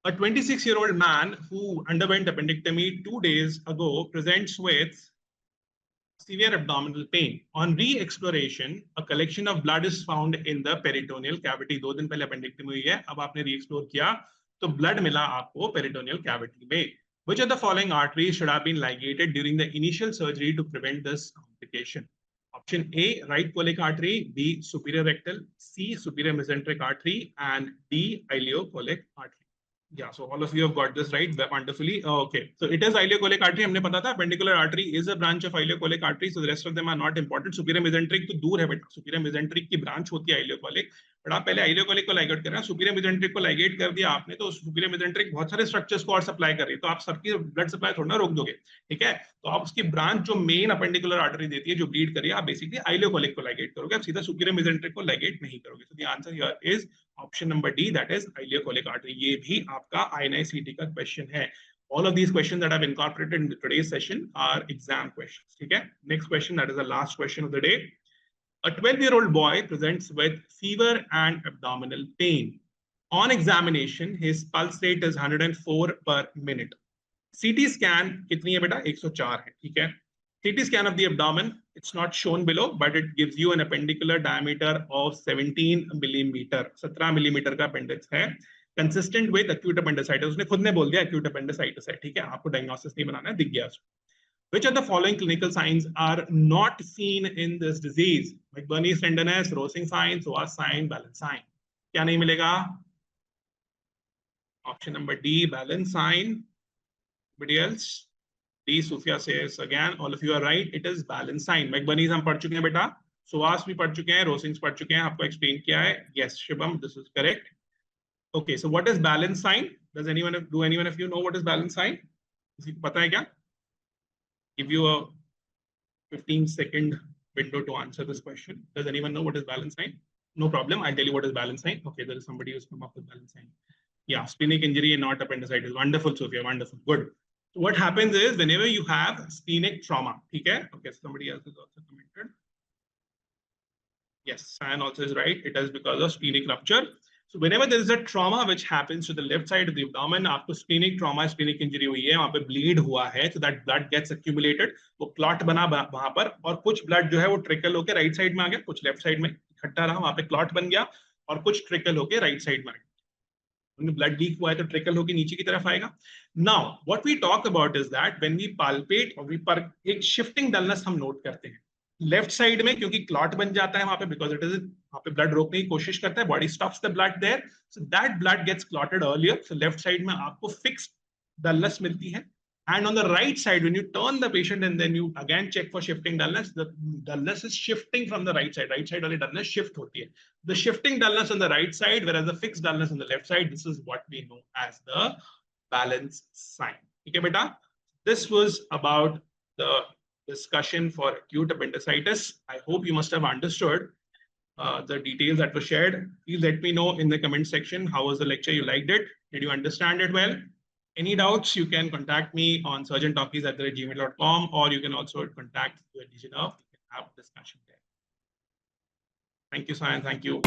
A 26-year-old man who underwent appendectomy 2 days ago presents with severe abdominal pain. On re-exploration, a collection of blood is found in the peritoneal cavity. 2 दिन पहले appendectomy हुई है, अब आपने re-explore किया तो blood मिला आपको peritoneal cavity में. Which of the following arteries should have been ligated during the initial surgery to prevent this complication? Option A, right colic artery, B, superior rectal, C, superior mesenteric artery, and D, ileocolic artery. Yeah, so all of you have got this right wonderfully. Okay, so it is ileocolic artery. हमने पता था appendicular artery is a branch of ileocolic artery, so the rest of them are not important. Superior mesenteric तो दूर है बेटा. Superior mesenteric की branch होती है ileocolic, बट आप पहले ileocolic को ligate कर रहे हैं. सुपीरियर मेसेंट्रिक को ligate कर दिया आपने, तो सुपीरियर मेसेंट्रिक बहुत सारे स्ट्रक्चर्स को और सप्लाई कर रही है, तो आप सबकी ब्लड सप्लाई थोड़ा ना रोक दोगे. ठीक है, तो आप उसकी ब्रांच जो मेन अपेंडिकुलर आर्टरी देती है, जो ब्लीड करिए, आप बेसिकली ileocolic को ligate करोगे, आप सीधा सुपीरियर मेसेंट्रिक को ligate नहीं करोगे. So the answer here is option number D, that is ileocolic artery. ये भी आपका INI-CET का क्वेश्चन है. All of these questions that I've incorporated in today's session are exam questions. ठीक है, next question, that is the last question of the day. A 12-year-old boy presents with fever and abdominal pain. On examination, his pulse rate is 104 per minute. CT scan कितनी है बेटा? 104 है, ठीक है? CT scan of the abdomen, it's not shown below, but it gives you an appendicular diameter of 17 millimeter. 17 millimeter का appendix है. Consistent with acute appendicitis. उसने खुद ने बोल दिया acute appendicitis है, ठीक है? आपको diagnosis नहीं बनाना है, दिख गया उसको. Which of the following clinical signs are not seen in this disease? McBurney's tenderness, Rovsing sign, Psoas sign, balance sign. क्या नहीं मिलेगा? Option number D, balance sign. Anybody else? D, Sufia says again, all of you are right. It is balance sign. McBurney's हम पढ़ चुके हैं बेटा. Psoas भी पढ़ चुके हैं, Rovsing's पढ़ चुके हैं. आपको explain किया है. Yes, Shibam, this is correct. Okay, so what is balance sign? Do anyone of you know what is balance sign? किसी को पता है क्या? Give you a 15-second window to answer this question. Does anyone know what is balance sign? No problem. I'll tell you what is balance sign. Okay, there is somebody who's come up with balance sign. Yeah, splenic injury and not appendicitis. Wonderful, Sophia. Wonderful. Good. So what happens is whenever you have splenic trauma, okay? Okay, so somebody else has also commented. Yes, Sayan also is right. It is because of splenic rupture. So whenever there is a trauma which happens to the left side of the abdomen, आपको splenic trauma, splenic injury हुई है, वहाँ पे bleed हुआ है, so that blood gets accumulated, वो clot बना वहाँ पर, और कुछ blood जो है वो trickle होके right side में आ गया, कुछ left side में इकट्ठा रहा, वहाँ पे clot बन गया, और कुछ trickle होके right side में आ गया. Blood leak हुआ है तो trickle होके नीचे की तरफ आएगा. Now, what we talk about is that when we palpate or we एक shifting dullness हम note करते हैं. लेफ्ट साइड में क्योंकि क्लॉट बन जाता है वहां पे, बिकॉज इट इज वहां पे ब्लड रोकने की कोशिश करता है, body stops the blood there, so that blood gets clotted earlier. So left side में आपको फिक्स्ड डलनेस मिलती है. And on the right side when you turn the patient and then you again check for shifting dullness, the dullness is shifting from the right side. Right side वाली dullness shift होती है. The shifting dullness on the right side whereas the fixed dullness on the left side, this is what we know as the balance sign. ठीक है बेटा? This was about the discussion for acute appendicitis. I hope you must have understood the details that were shared. Please let me know in the comment section how was the lecture, you liked it, did you understand it well? Any doubts, you can contact me on surgeontalkies@gmail.com, or you can also contact the DigiNerve. We can have a discussion there. Thank you, Sayan. Thank you.